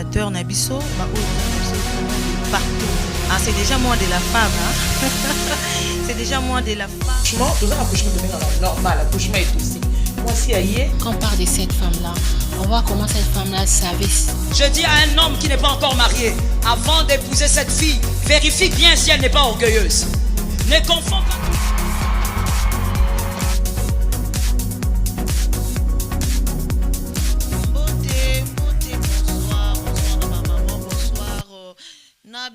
téléspectateurs Nabiso, partout. Ah, c'est déjà moins de la femme. Hein? C'est déjà moins de la femme. Franchement, tout ça, accouchement de normal, accouchement est aussi. Moi, si aïe. Quand on parle de cette femme-là, on voit comment cette femme-là savait. Je dis à un homme qui n'est pas encore marié, avant d'épouser cette fille, vérifie bien si elle n'est pas orgueilleuse. Ne confonds pas.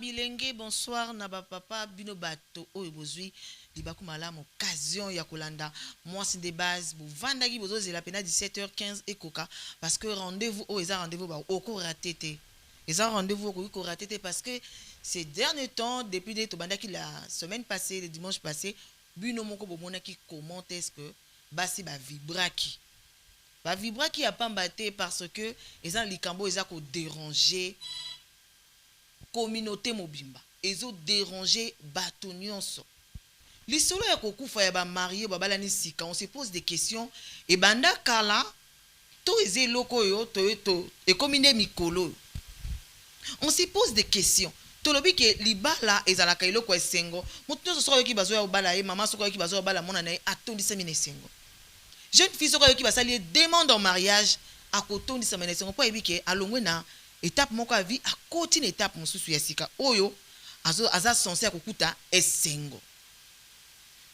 Bilenge bonsoir na ba papa bino bato oyo bozwi libaku malamu occasion ya kolanda mwasi de base bu vandaki bozo zela pena 17h15 ekoka parce que rendez-vous o eza rendez-vous ba oko raté té eza rendez-vous ko raté té parce que ces derniers temps depuis de to bandaki la semaine passée le dimanche passé bino moko bomona ki comment est-ce que basi ba vibraki a pas mbaté parce que eza likambo eza ko déranger communauté mobimba ezo déranger bato nyonso lisolo ya kokufa ya ba marié babala ni sika on se pose des questions et banda kala to eze loko yo to e komine mikolo on se pose des questions to lobi ke libala ezalaka eloko esengo mutu nyonso soka yoki bazo ya obala ye mama soka yoki bazo obala mona na ye atondisa mine esengo jeune fille soka yoki basali demande en mariage akotondisa mine esengo po yebi ke alongwe na étape moko a vie à côté une étape mosusu ya sika oyo aza censé kokuta esengo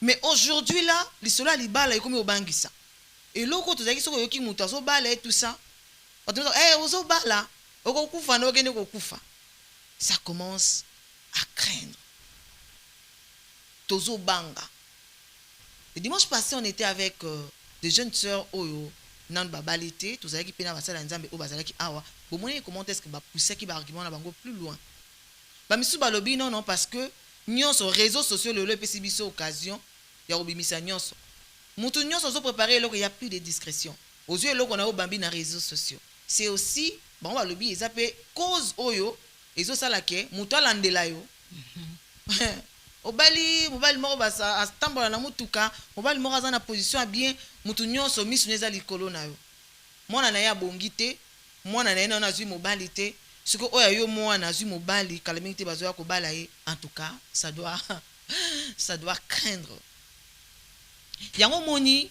mais aujourd'hui là lisola libala ekomi obangisa et loko tozaki soko yoki mutu azo bala et tout ça ozo bala okokufa na okende kokufa ça commence à craindre tozo banga. Le dimanche passé on était avec des jeunes sœurs oyo nan babalité tozaki pena basala nzambe o bazalaki awa bomoni comment est-ce que ba pousser ki ba argument na bango plus loin ba misu balobi non parce que nyonso réseaux sociaux le pesi biso occasion ya obimisa nyonso mutu nyonso zo préparer eloko ya plus de discrétion aux yeux eloko na o bambi na réseaux sociaux c'est aussi bon balobi ezape cause oyo ezo sala ke mutu alandela yo obali mobali moko basa astambola na mutuka mobali moko aza na position bien mutu nyonso misu neza likolo na yo mwana na ya bongite mwana na ye na azwi mobali te siko oya yo mwana azwi mobali kalamiki te bazo ya kobala ye en tout cas ça doit craindre yango moni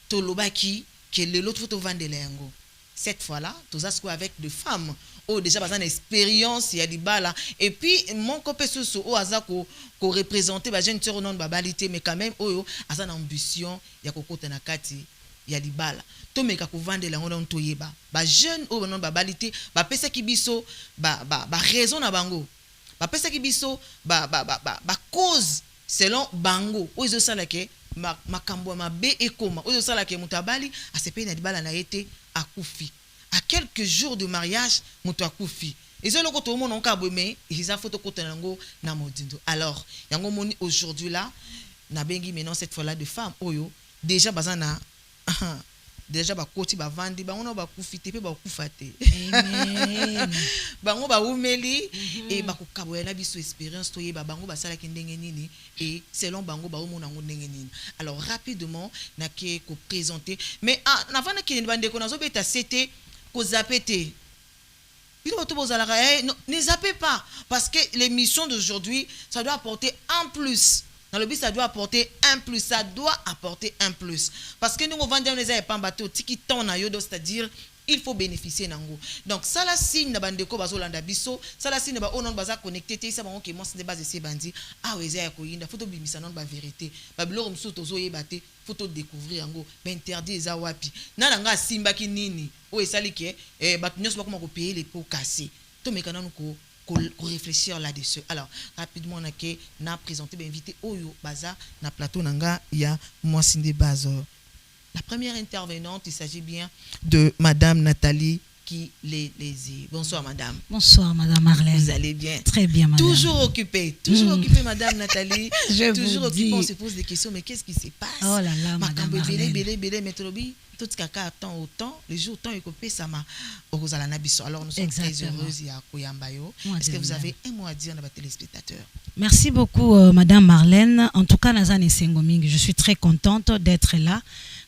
tolobaki ke lelo to vandela yango cette fois là tous asiko avec des femmes oh déjà bazan expérience ya libala et puis mon copé sous o azako ko représenter ba jeune sœur non babalité mais quand même oyo azan ambition ya kokota na kati ya libala to meka ko vandela ngona ntoyeba ba jeune o non babalité ba pesa ki biso ba raison na bango ba pesa ki biso ba cause selon bango ozo sala ke makambo mabe ekoma ozo sala ke mutabali asepe na libala na yete akufi à quelques jours de mariage mutu akufi ezo loko to mona nka bweme isa photo kotenango na modindo alors yango moni aujourd'hui là na bengi maintenant cette fois là de femmes oyo déjà bazana déjà ba koti ba vandi ba ona ba kufite pe ba kufate amen bango ba umeli et ba kokabo na biso expérience to yeba bango ba sala ki ndenge nini et selon bango ba omona ngo ndenge nini alors rapidement na ke ko présenter mais avant na ki bande ko nazo beta c'était ko zapete bino to bozalaka ne zappez pas parce que l'émission d'aujourd'hui ça doit apporter en plus. Dans le but, ça doit apporter un plus. Ça doit apporter un plus. Parce que nous, on vend des pas bateau, tiki ton na yodo, c'est-à-dire, il faut bénéficier nango. Donc, ça la signe na bandeko bazo landa biso, ça la signe na ba onon baza connecté, ça ba on qui monte des bases de bandi. Ah ouais, ça ko yinda, photo bimisa non ba vérité. Ba biloro mso tozo yebate, photo découvrir yango, ba interdit za wapi. Na nga simba ki nini? O esali ke ba nyos ba ko payer les pots cassés. To mekana ko réfléchir là-dessus. Alors, rapidement, on a présenté, invité Oyo Baza, na plateau Nanga, il y a Mwasinde Bazo. La première intervenante, il s'agit bien de Madame Nathalie qui les dit. Bonsoir, Madame. Bonsoir, Madame Marlène. Vous allez bien? Très bien, Madame. Toujours occupée, Madame Nathalie. Toujours occupée, on se pose des questions, mais qu'est-ce qui se passe? Oh là là, Madame Marlène. Tout ce qui a autant, les jours temps occupé ça m'a alors nous sommes très heureuses ya koyambayo. Est-ce que vous avez un mot à dire à nos téléspectateurs? Merci beaucoup Madame Marlène. En tout cas Nazane Sengomingi, je suis très contente d'être là.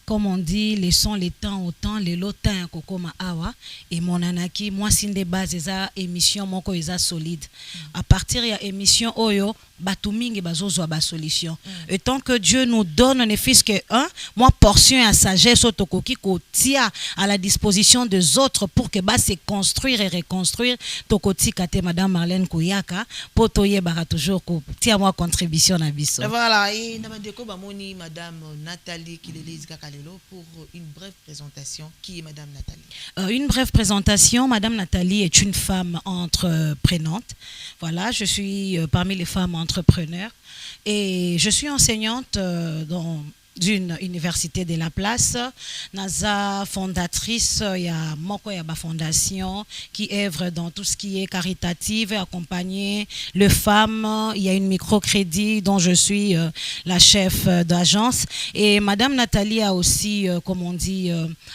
comme on dit, laissons les temps au temps, les lotins kokoma awa et mon anaki moi sinde base eza émission moko eza solide. À partir ya émission oyo batu mingi bazozwa ba solution. Et tant que Dieu nous donne ne fût-ce que un, moi portion à sagesse otokoki ko tia à la disposition des autres pour que ba se construire et reconstruire tokoti kate madame Marlène Koyaka potoye bara toujours ko tia moi contribution na biso. Voilà, et Nabandeko Bamoni, madame Nathalie Kilelezi Kakalelo pour une brève présentation. Qui est madame Nathalie? Une brève présentation. Madame Nathalie est une femme entreprenante. Voilà, je suis parmi les femmes entrepreneurs et je suis enseignante d'une université de la place. Naza fondatrice, il y a Moko Yaba Fondation qui œuvre dans tout ce qui est caritative et accompagner les femmes. Il y a une microcrédit dont je suis la chef d'agence. Et Madame Nathalie a aussi, comme on dit,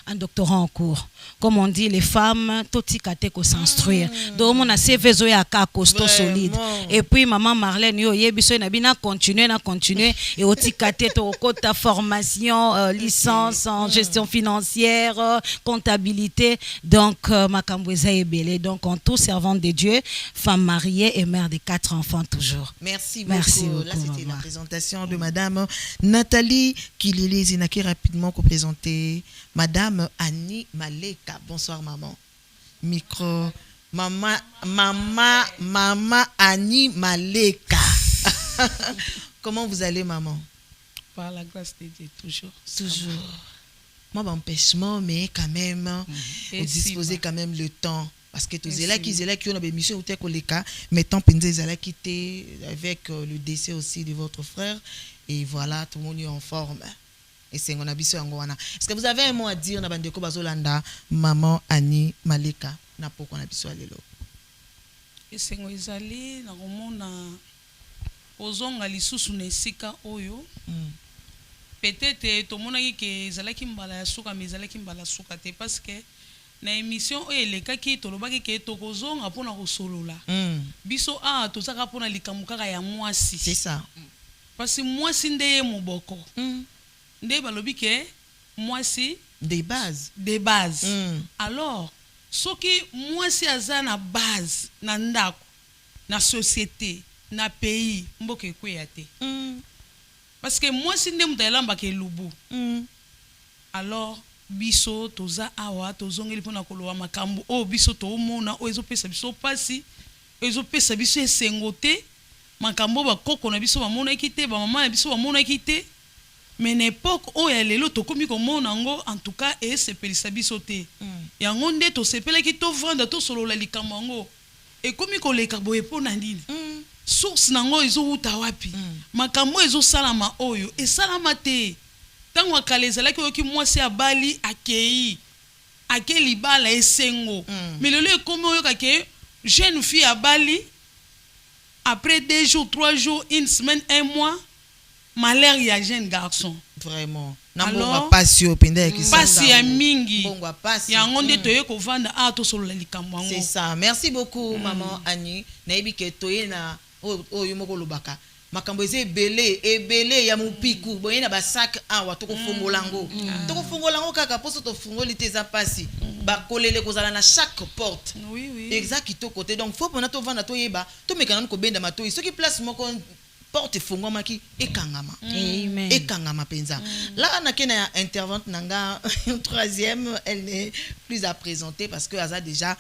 un doctorat en cours. Comme on dit, les femmes, toti kate ko s'instruire. Donc, on a ces vezo ya ka costaud solide. Et puis, maman Marlène, yo yebiso na bina continuer. Et oti kate to kota formation, licence en gestion financière, comptabilité. Donc, Makamboueza Ebele. Donc, en tout servant de Dieu, femme mariée et mère de 4 enfants toujours. Merci beaucoup. Là, c'était la présentation de madame Nathalie Kilelezi Naki rapidement qu'on présentait madame Annie Maleka. Bonsoir maman. Micro. Maman Annie Maleka. Comment vous allez maman? Par la grâce de Dieu, toujours. Toujours. Moi, empêchement, mais quand même, vous disposez quand même le temps. Parce que tous là qui ont une émission où les cas, mais tant qu'ils ont quitté avec le décès aussi de votre frère. Et voilà, tout le monde est en forme. Et c'est un habit sur Angoana. Est-ce que vous avez un mot à dire na bandeko bazolanda maman Annie Maleka na poko na biso alelo? Et c'est un ezali na komona ozonga lisusu na esika oyo. Peut-être tout le monde a que ezalaki mbala ya suka mais ezalaki mbala suka te parce que na émission oyo elekaki tolobaki ke tokozonga mpona kosolola. Biso tozaka mpona likambo kaka ya mwasi. C'est ça. Parce que mwasi nde ye moboko. Nde balobi ke mwasi des bases. Des bases. Alors, soki mwasi aza na base na ndako, na société, na pays, mboka ekweya te. Parce que mwasi nde mutu elamba ke lubu. Alors, biso toza awa tozongeli mpona koloba makambo o biso toomona o ezopesa biso pasi, ezopesa biso esengo te, makambo bakoko na biso bamonaki te, bamama na biso bamonaki te. Mais n'époque où elle est là, tout comme en tout cas, et c'est pelisa bisoté. Et en onde to sepele ki to vendre to solo la likamango. Et comme il le kabo e po nandini. Source nango izo uta wapi. Makambo izo salama oyo et salama te. Tango akaleza la ki moi c'est à Bali akei. Akeli bala esengo. Mais le lieu comme oyo kake jeune fille à Bali après 2 jours, 3 jours, 1 semaine, 1 mois. Malheur ya jeune garçon. Vraiment. Alors, passi ya mingi. Ya ngonde toye ko vanda to solo la likambo ngo. C'est ça. Merci beaucoup maman Annie. Na yebi ke toye na oyo moko lobaka. Makambo ebele ya mupiku. Boye na ba sac awa to ko fongola ngo. To ko fongola ngo kaka poso to fongoli te za passi. Ba kolele kozala na chaque porte. Oui. Exact to côté. Donc faut pona to vanda to yeba. To mekana ko benda matoyi. Soki place moko porte fongoma ki ekangama. Amen. Ekangama penza. Là na kena intervenante nanga troisième, elle n'est plus à présenter parce que aza déjà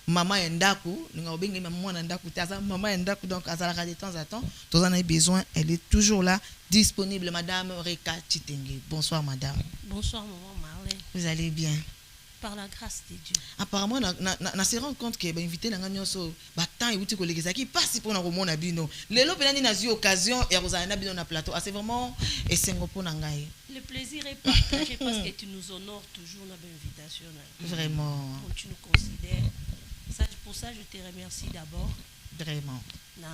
maman Ndaku, nga obengi maman Ndaku, aza maman Ndaku donc azala de temps à temps, tous en a besoin, elle est toujours là disponible madame Reka Chitenge. Bonsoir madame. Bonsoir maman Marlène. Vous allez bien? Par la grâce de Dieu. Apparemment, na se rend compte que invité na nganyoso batan et outi collègues qui passe pour na romona bino. Lelo penani na eu occasion et rozana bino na plateau. C'est vraiment et sengo pour ngai. Le plaisir est partagé parce que tu nous honores toujours dans l'invitation. Vraiment. Quand tu nous considères. Ça, pour ça, je te remercie d'abord. Vraiment. Na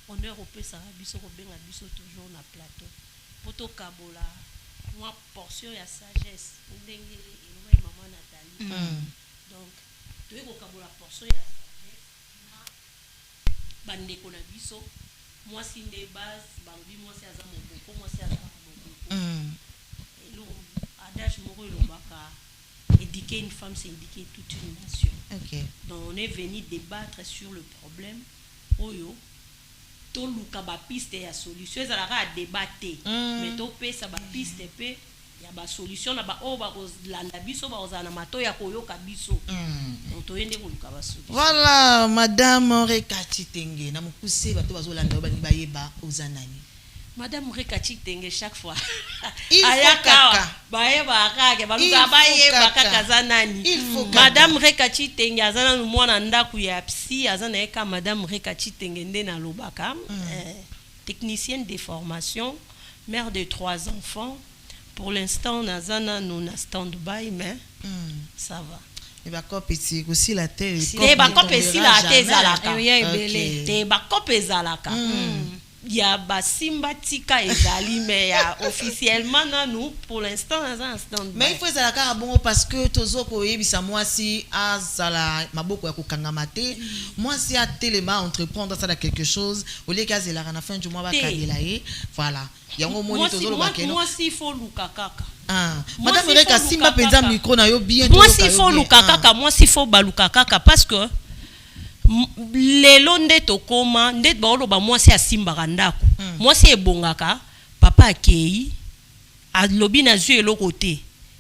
honneur au Pesa biso ko benga biso toujours na plateau. Poto kabola. Moi portion ya sagesse. Ndenge maman Nathalie. Donc, tu es au la portion ya sagesse. Bande ko na biso. Moi si des bases, bambi moi c'est azamo beaucoup, moi c'est azamo beaucoup. Et nous ada éduquer une femme, c'est éduquer toute une nation. Ok. Donc on est venu débattre sur le problème. Oyo, to luka ba piste ya solution. Ils allaient à débattre. Mais to pe ça ba piste pe. Ya ba solution na ba o ba landa biso ba ozana mato ya koyoka biso. Donc to yende ko luka ba solution. Voilà, madame Rekati Tenge. Na mukuse bato bazolanda ba bayeba ozanani. Madame Rekati Tenge chaque fois. Il faut kaka. Bayeba kaka baluka bayeba kaka zanani. Il faut kaka. Madame Rekati Tenge azana mwana ndaku ya psy azana eka Madame Rekati Tenge nde na lobaka. Technicienne de formation, mère de 3 enfants. Pour l'instant, Nazana nous na stand-by, mais ça va. Et bah quand petit aussi la tête. Et bah quand petit la tête zalaka. Et bah quand petit zalaka. Il y a ba simba tika ezali mais officiellement nous pour l'instant Nazana stand-by. Mais il faut zalaka bon parce que tozo ko yebisa moi si azala maboko ya kokangama te. Moi si a téléma entreprendre ça quelque chose au lieu qu'azela na fin du mois ba kadela e. Voilà. Moi si faut luka kaka. Madame Reka simba penza micro na yo bien. Moi si faut luka kaka, moi si faut baluka kaka parce que lelo nde tokoma nde baoloba moi si asimba ndako. Moi si ebongaka papa akei alobi na zwe eloko te.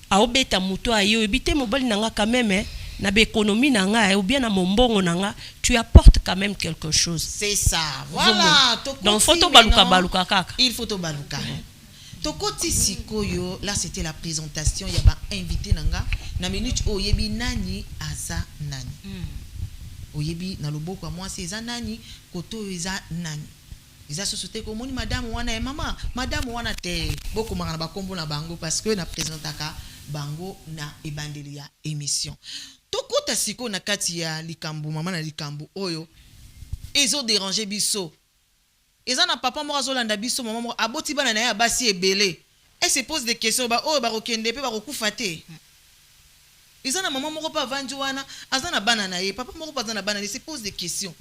Aobeta muto ayo ebite mobali nanga quand même na be économie nanga ou bien na mombongo nanga tu apportes quand même quelque chose. C'est ça. Voilà. Donc photo baluka kaka. Il faut to baluka. Tokoti sikoyo là c'était la présentation il y a invité nanga na minute oyebi nani aza nani. Oyebi na loboko moi c'est eza nani koto eza nani. Eza société ko moni madame wana e mama madame wana te boko mangana ba kombo na bango parce que na présentaka bango na ebandeli ya émission. Tokota siko na kati ya likambo mama na likambo oyo ezo déranger biso. Eza na papa moko azolanda biso maman moko aboti bana na ya basi ebele. Elle se pose des questions ba oyo ba rokende pe ba rokufa te. Eza na maman moko pa vanju wana azana bana na ye papa moko pa azana bana, il se pose des questions.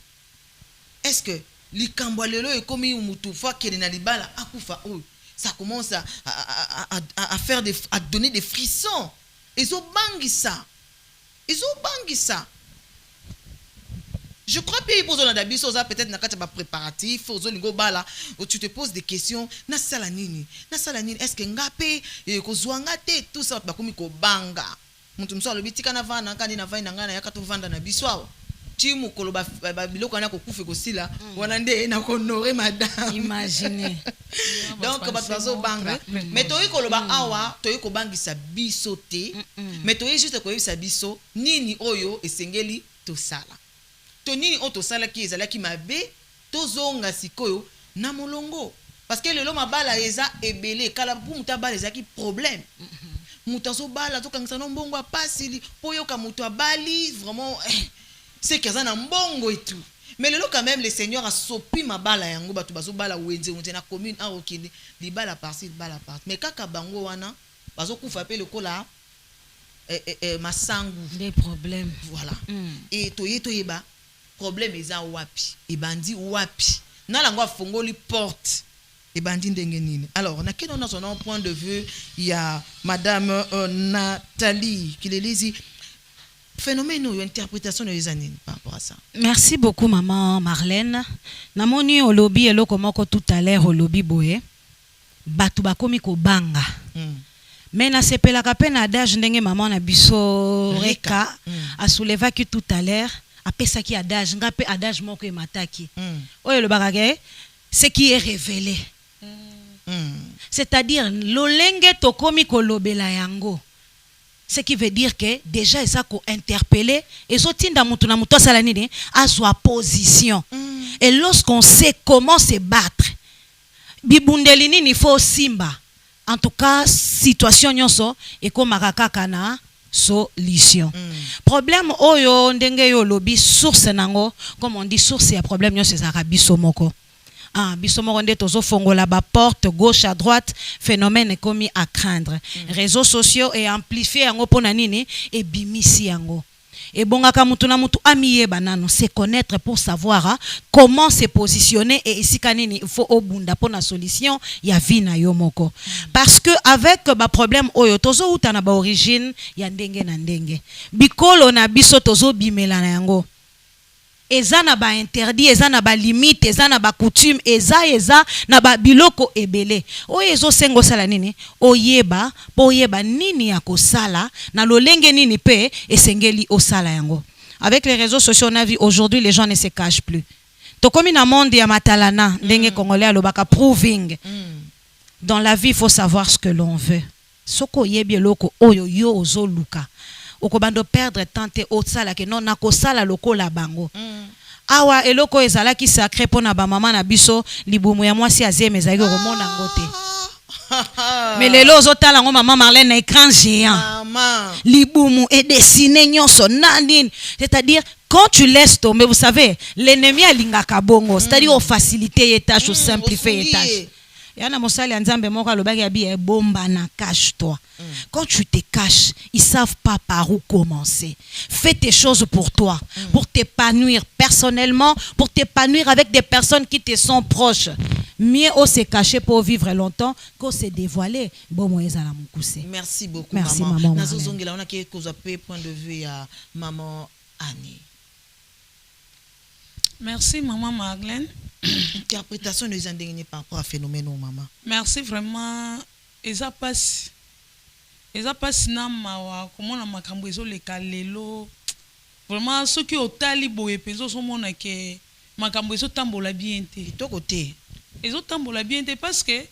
Est-ce que likambo lelo ekomi mutu fa kele na libala akufa oyo ça commence à faire à donner des frissons. Ils ont bangé ça. Je crois que ils posent la peut-être na kati ba préparatif, aux lingo bala où tu te poses des questions, na sala nini? Est-ce que ngape ko zwanga te tout ça ba komi ko banga. Mutu mso alobitika na vana kandi na vaina ngana yaka to vanda na biswa. Timu koloba biloko na ko kufe ko sila, wana nde na ko honorer madame. Imaginez. Donc bazo banga. Mais toi koloba awa, toi ko bangisa biso te. Mais toi juste ko yebisa biso nini oyo esengeli to sala. To nini o to sala ki ezala ki mabe to zonga sikoyo na molongo. Parce que le loma bala eza ebele kala bu muta bala eza ki problème. Muta so bala to kangisa no mbongo pasili poyo ka muto abali vraiment c'est que ça na mbongo et tout. Mais le quand même le Seigneur a sopi ma bala yango batu bazo bala wenze na commune a okili li bala par-ci bala par. Mais kaka bango wana bazo kufa pe le kola masangu des problèmes. Voilà. Et toyeba problème eza wapi e bandi wapi na lango fongoli porte e bandi ndenge nini. Alors na keno na son point de vue il y a madame Nathalie qui les lisi phénomène ou interprétation de les années par rapport à ça. Merci beaucoup maman Marlène. Namoni au lobby eloko moko tout à l'heure au lobby boye batu bakomi ko banga. Mais na sepelaka pe na adage ndenge maman na biso Reka a soulevé que tout à l'heure apesa ki adage ngape adage moko emataki. Oyo le bagage ce qui est révélé. C'est-à-dire lolenge tokomi ko lobela yango. Ce qui veut dire que déjà ils ont interpellé et sotinda mutu na mutu sala nini à sa position. Et lorsqu'on sait comment se battre, bibundeli nini faut simba. En tout cas, situation nyonso et comme kaka na solution. Problème oyo ndenge yo lobby source nango, comme on dit source ya problème nyonso za biso moko. Biso moko nde tozo fongola ba porte gauche à droite, phénomène commis à craindre. Réseaux sociaux et amplifier yango pona nini et bimisi yango. et bongaka mutu na mutu amiyeba nano se connaître pour savoir hein, comment se positionner et ici kanini il faut obunda pour la solution ya vie na yo moko parce que avec ba problème oyo tozo uta na ba origine ya ndenge na ndenge bikolo na biso tozo bimela na yango eza na ba interdit eza na ba limite eza na ba coutume eza na ba biloko ebele oyo ezo sengo sala nini oyeba po oyeba nini ya kosala na lolenge nini pe esengeli osala yango. Avec les réseaux sociaux on a vu aujourd'hui les gens ne se cachent plus tokomi na monde ya matalana ndenge congolais alobaka proving dans la vie il faut savoir ce que l'on veut soko yebi eloko oyo yo ozoluka okobando perdre tante osala ke non nakosala lokola bango awa eloko ezalaki sacré pona ba mama na biso libumu ya mwasi azeme ezalaki komona ngote mais lelo ozotala ngo mama Marlène na écran géant libumu et dessiné nyonso nandine c'est-à-dire quand tu laisses tomber vous savez l'ennemi alingaka bongo c'est-à-dire au faciliter les tâches au simplifier les tâches. Yana mosali anzambe moko alobaki abi bomba na cache-toi. Quand tu te caches, ils savent pas par où commencer. Fais tes choses pour toi, pour t'épanouir personnellement, pour t'épanouir avec des personnes qui te sont proches. Mieux au se cacher pour vivre longtemps qu'au se dévoiler. Bon moïse à la moukousse. Merci beaucoup. Merci maman. On a quelques point de vue à maman Annie. Merci maman Marlène. Interprétation des indignés par rapport à phénomène maman. Merci vraiment. Eza passe na mawa comment na makambo ezo le kalelo. Vraiment ceux qui otali boye penzo so mona ke makambo ezo tambola bien te. To côté. Ezo tambola bien te parce que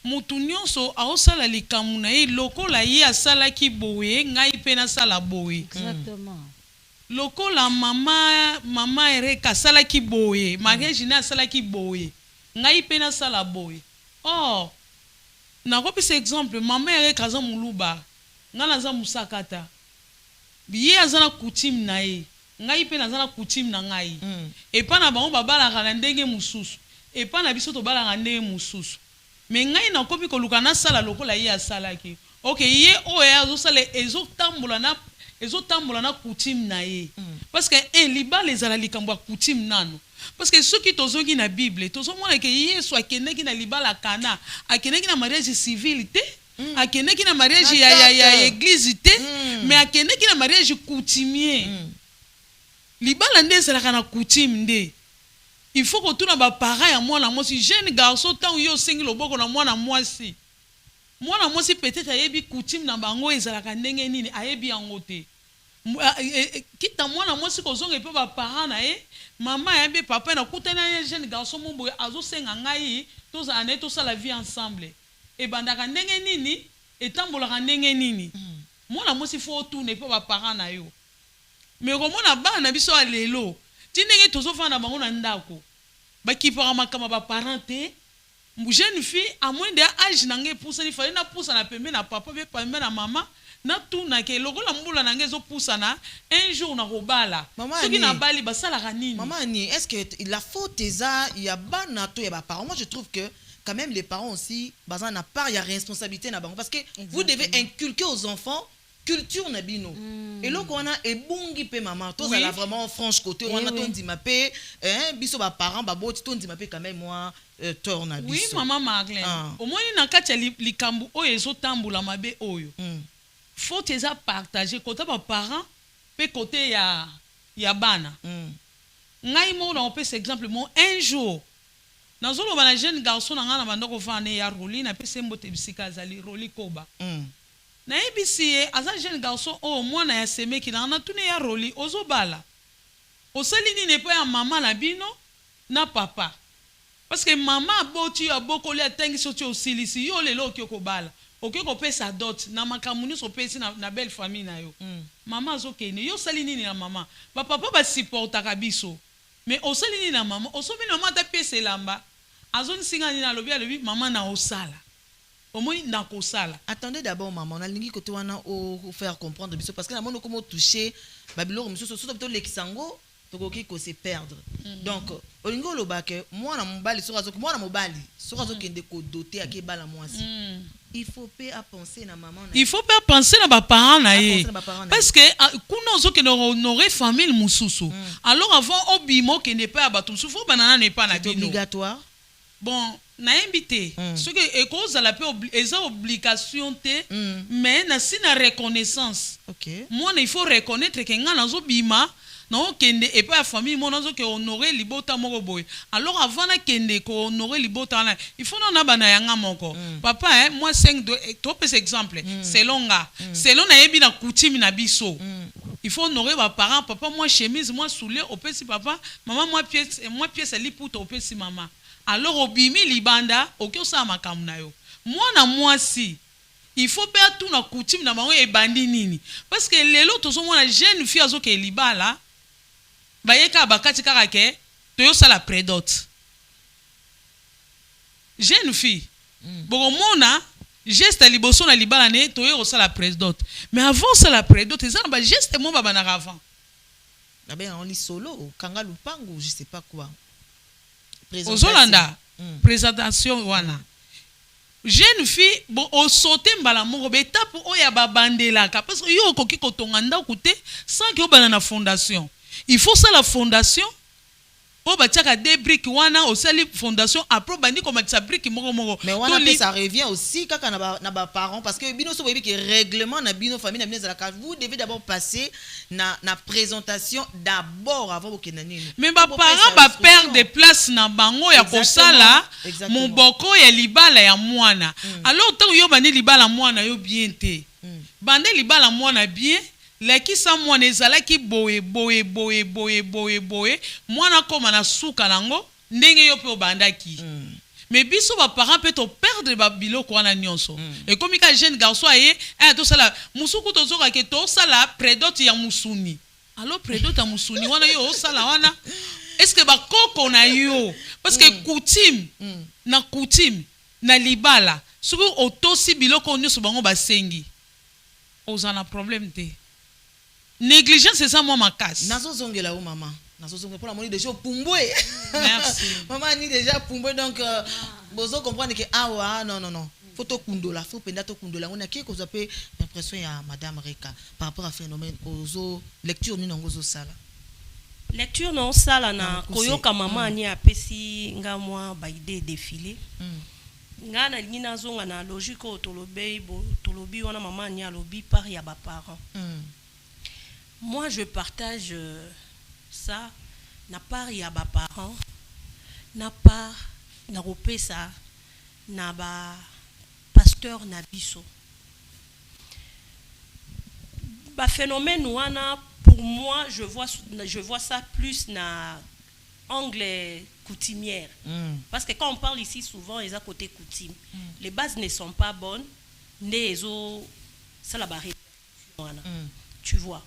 mutu nyonso aosala likamu na ye lokola ye asala ki boye ngai pe na sala boye. Exactement. Lokola mama Ereka sala ki boye, mariage na sala ki boye. Ngai pe na sala boye. Oh, na ko pese exemple, mama Ereka za muluba, ngana za musakata. Biye azana coutume na ye. Ngai pe na zana coutume na ngai. Et pa na bango babala kana ndenge mususu. Et pa na biso to bala nga ndenge mususu. Mais ngai na kopi ko lukana sala lokola ye asala ki. OK, ye o ya zo sala ezo tambola na coutume na ye parce que liba les ala likambo coutume nano parce que ceux qui tozongi na Bible tozomona ke Yesu akendeki na liba la kana akendeki na mariage civil te akendeki na mariage ya église te mais akendeki na mariage coutumier liba la nde sala kana coutume nde il faut que tout na ba parents ya mwana mwasi jeune garçon tant yo sengi loboko na mwana mwasi mwana mwasi peut-être ayebi coutume na bango ezalaka ndenge nini ayebi yango te kita mwana mwasi kozonga pe ba parents na ye mama ayebi papa na kutana ye jeune garçon mombo azosenga ngai toza ane to sala vie ensemble e bandaka ndenge nini etambolaka ndenge nini mwana mwasi fo tourner pe ba parents na yo mais komona bana biso alelo tindenge tozofanda bango na ndako bakipaka makama ba parents te. Jeune fille, à moins d'âge, il fallait na pousse na pembe na papa, pembe na maman, na tout na ke logo la mbula na ngezo poussa na un jour na robala. Ce qui na bali basala ranini. Maman Annie, est-ce que la faute est ça, il y a bana to ya ba parents. Moi je trouve que quand même les parents aussi, bazan na part il y a responsabilité na bango parce que vous devez inculquer aux enfants culture na bino. Et là on a ebungi pe maman, tous à la vraiment franche côté, on a ton dit ma pe, biso ba parents ba boti ton dit ma pe quand même moi torna biso. Oui maman Marlène. Au moins na kati likambu oyo ezotambula mabe oyo. Faut eza partager côté ba parents pe côté ya bana. Ngai mo na on peut exemple mon un jour nazolo bana jeune garçon na ngana bandoko fane ya roli na pe sembote bisika zali roli koba. Na ebisi aza jeune garçon o mwana ya semeki na tune ya roli ozobala osali nini pe ya mama na bino na papa parce que mama boti ya bokoli atangi soti osilisi yo lelo okyo bala okyo pesa dot na makamuni so pesi na belle famille na yo mama azokene yo sali nini na mama ba papa ba supporta kabiso mais osali nini na mama osobi na mama ta pesa lamba azoni singa ni na lobi mama na osala. Attendez d'abord maman, on a lingi côté wana au faire comprendre parce que la mono comment toucher babilo monsieur surtout plutôt l'exango tokoki ko se perdre. Donc olingo lobake mwana mobali soka zokende ko doter akebala mwasi. Il faut pas penser na maman. Il faut pas penser na ba parents na ye. Parce que kuna ozokende honorer famille mususu. Alors avant obimo que n'est pas bato mususu banana n'est pas na bino. Obligatoire. Bon, na invité. Ce que cause à la paix obligation te mais na si na reconnaissance. OK. Moi il faut reconnaître que ngana zo bima na okende et pas famille moi nazo ke honorer libota moko boy. Alors avant na kende ko honorer libota na il faut na bana yanga moko. Papa moi 5 to par exemple selon na yebi na coutume na biso. Il faut honorer ba parents. Papa moi chemise moi soulier opesi papa, maman moi pièce li puto opesi maman. Alors obimi libanda okiosa makamu na yo. Moi si il faut pas tout na coutume na bango e bandi nini parce que lelo tozo mona jeune fille azo ke libala bayeka bakati kaka ke toyo sala prédote jeune fille bon mona geste liboso na libala ne toyo sala prédote mais avant ça la prédote ça ba geste mo baba na avant na ben on lit solo kanga lupango je sais pas quoi Ozolanda présentation wana jeune fille bon au sauter mbala moko be tape oya ba bandela parce que yo koki kotonga ndako te sans que obana na fondation il faut ça la fondation o ba tiaka des briques wana au sali fondation après bandi ko matisa brique moko mais wana pe ça revient aussi kaka na ba parents parce que bino so boyebi que règlement na bino famille na bino za la vous devez d'abord passer na présentation d'abord avant que nani mais ba parents ba perdre de place na bango ya kosala mon boko ya libala ya mwana alors tant yo bandi libala mwana yo bien te bande libala mwana bien leki sa mwana ezalaki boye mwana koma na suka nango ndenge yo pe obandaki mais biso ba parents peut to perdre ba biloko wana nyonso et comme ka jeune garçon aye to sala musuku to zoka ke to sala prédote ya musuni alors prédote ya musuni wana yo sala wana est-ce que ba koko na yo parce que coutume na libala suku otosi biloko nyonso bango basengi ozana problème te. Négligence, c'est ça, moi, ma casse. Nazo zongela ou maman. Nazo zongela pour la monnaie déjà pumboué. Merci. Maman ni déjà pumboué donc bozo comprendre que non. Faut to kundola, faut penda to kundola. On a qui qu'on appelle l'impression ya madame Reka par rapport à phénomène ozo lecture ni ngozo sala. Lecture non sala na koyoka maman ni apesi nga moi ba idée défilé. Nga na ngina zonga na logique tolobi wana maman ni alobi par ya ba parents. Moi, je partage ça. Na part ya ba parents, na part na repé ça, na ba pasteur na biso. Ba phénomène wana pour moi, je vois ça plus na angle coutumière. Parce que quand on parle ici souvent, ils à côté coutume. Les bases ne sont pas bonnes. Ça la barre. Tu vois.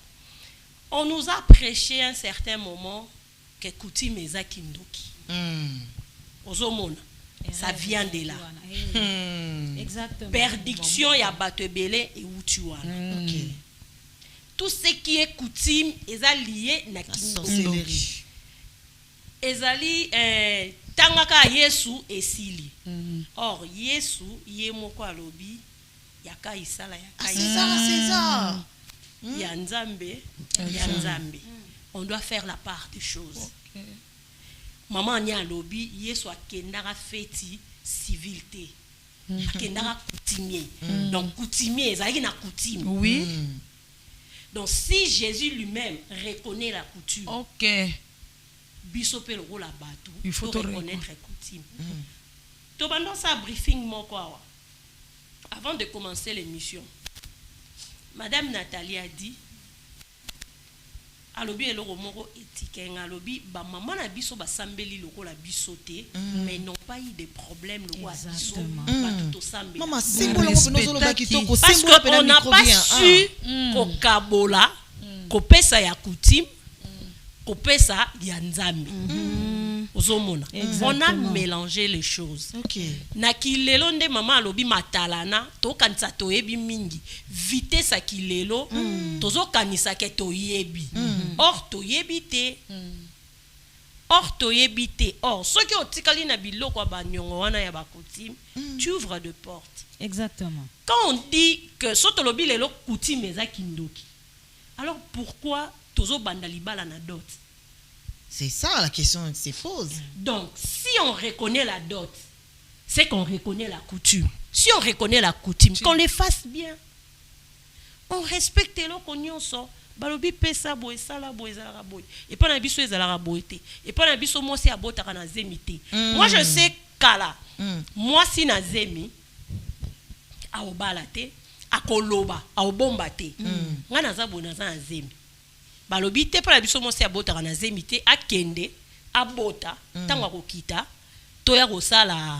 On nous a prêché à un certain moment que coutume est à Kindoki. Ozomona. Ça vient de là. Exactement. Perdiction ya batebele et Utuana. Tout ce qui est coutume est lié na Kindoki. Ezali tangaka Yesu esili. Or Yesu yemoko alobi yaka isala yaka c'est ça. Ya Nzambe. On doit faire la part des choses. Maman nya lobi Yesu akendara feti civilité. Akendara coutumier. Donc coutumier ezali na coutume. Oui. Donc si Jésus lui-même reconnaît la coutume. OK. Biso pe le rôle à bateau. Il faut reconnaître la coutume. To pendant ça briefing moko awa. Avant de commencer l'émission, Madame Nathalie a dit alobi eloko moko éthique alobi ba maman na biso ba sambeli loko la bisoté mais n'ont pas eu de problème le roi biso ba tout sambeli maman symbole ko nozolo ba kitoko parce que on n'a pas su ko kabola ko pesa ya coutume ko pesa ya nzambe ozomona on a mélangé les choses. Na kilelo nde mama alobi matalana to kanisa to yebi mingi vitesse a kilelo tozo kanisa ke to yebi or toyebi te or toyebi te or soki otikali na biloko banyongo wana ya bakutime tu ouvres de portes. Exactement. Quand on dit que soto lobi lelo coutume eza kindoki, alors pourquoi tozo banda libala na dot? C'est ça la question qui se pose. Donc si on reconnaît la dot, c'est qu'on reconnaît la coutume. Si on reconnaît la coutume, qu'on les fasse bien. On respecte lo konyonso. Balobi pesa boy sala boy zala boy. Et pas na biso ezala boyté. Et pas na biso moi c'est abota kana zemité. Moi je sais kala. Moi si na zemi a obalate, a koloba, a obomba te. Nga na za bona za zemi. Balobi te pas na biso moi c'est abota kana zemité a kende a bota tango kokita toya kosala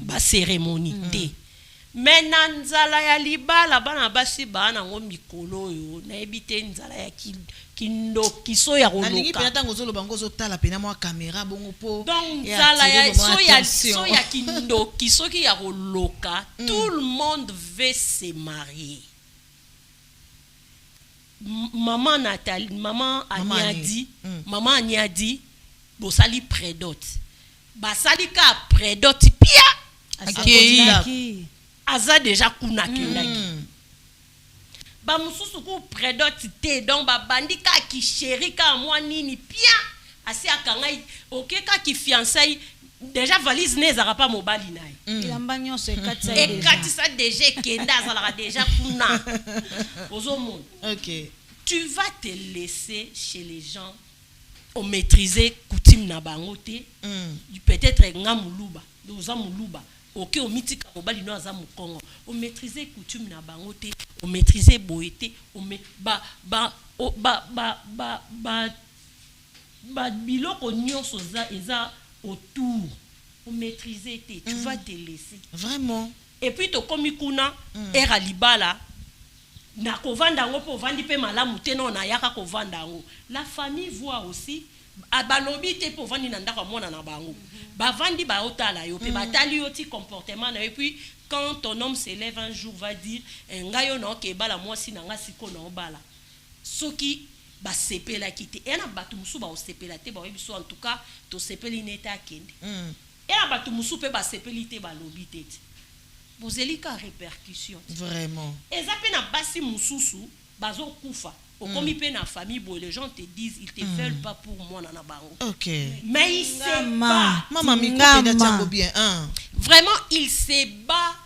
ba cérémonie te. Mais nanzala ya libala bana basi bana ngo mikolo yo na ebite nzala ya kindo kiso ya na lingi koloka. pena tango zolo bango zo tala pena mo caméra bongo po. Donc nzala ya so ya kindo kiso ki ya koloka, tout le monde veut se marier. Maman Nathalie, maman Agnadi, bosali prédot. Basali ka prédot pia. Aza déjà kuna kendaki. Ba mususu ku prédot te donc ba bandika ki chéri ka moi nini pia. Asi akangai OK ka ki fiançailles déjà valise n'ezara pas mobali naï. L'ambagnon se katsa Et quand ça déjà kenda ça déjà kuna. Ozo monde. OK. Tu vas te laisser chez les gens au maîtriser coutume na bango te. Peut-être ngamuluba, doza muluba. OK au mitika mobali no aza mukongo. O maîtriser coutume na bango te, o maîtriser boité, o biloko nyonso eza autour. O maîtriser te, tu vas te laisser. Vraiment. Et puis to komi kuna era libala na kovanda ngo po vandi pe malamu te non na yaka kovanda ngo. La famille voit aussi abalobi te po vandi na ndako mona na bango. Ba vandi ba otala yo pe batali yo ti comportement na et puis quand ton homme se lève un jour va dire ngayo na ke bala moi si na nga siko na obala. Soki ba sepela kite ena batu musu ba osepela te ba biso en tout cas to sepeli neta kende. Ena batu musu pe ba sepeli te ba lobi te. Bozelika répercussion. Vraiment. Eza pe na basi mususu bazo kufa. Comme ils na famille, les gens te disent ils te veulent pas pour moi na bango. OK. Mais il se bat. Maman mi ko bien. Vraiment il se bat.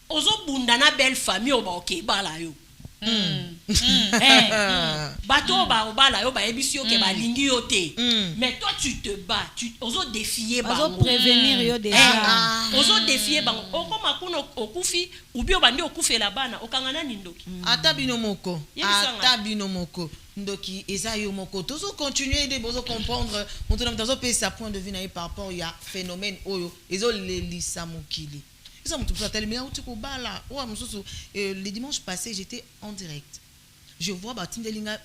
Ozo bundana belle famille oba OK bala yo. Bato ba obala yo ba ebisi yo ke ba lingi yo te. Mais toi tu te bats, tu ozo défier bango. Ozo prévenir yo déjà. Ozo défier bango. Okoma kuno okufi ubi obandi okufela bana okangana nindoki. Ata bino moko. Ndoki eza yo moko. Tozo continuer de bozo comprendre. Monto na tozo pe sa point de vue na par rapport ya phénomène oyo ezo lelisa mokili. Le dimanche passé, j'étais en direct. Je vois Batindelinga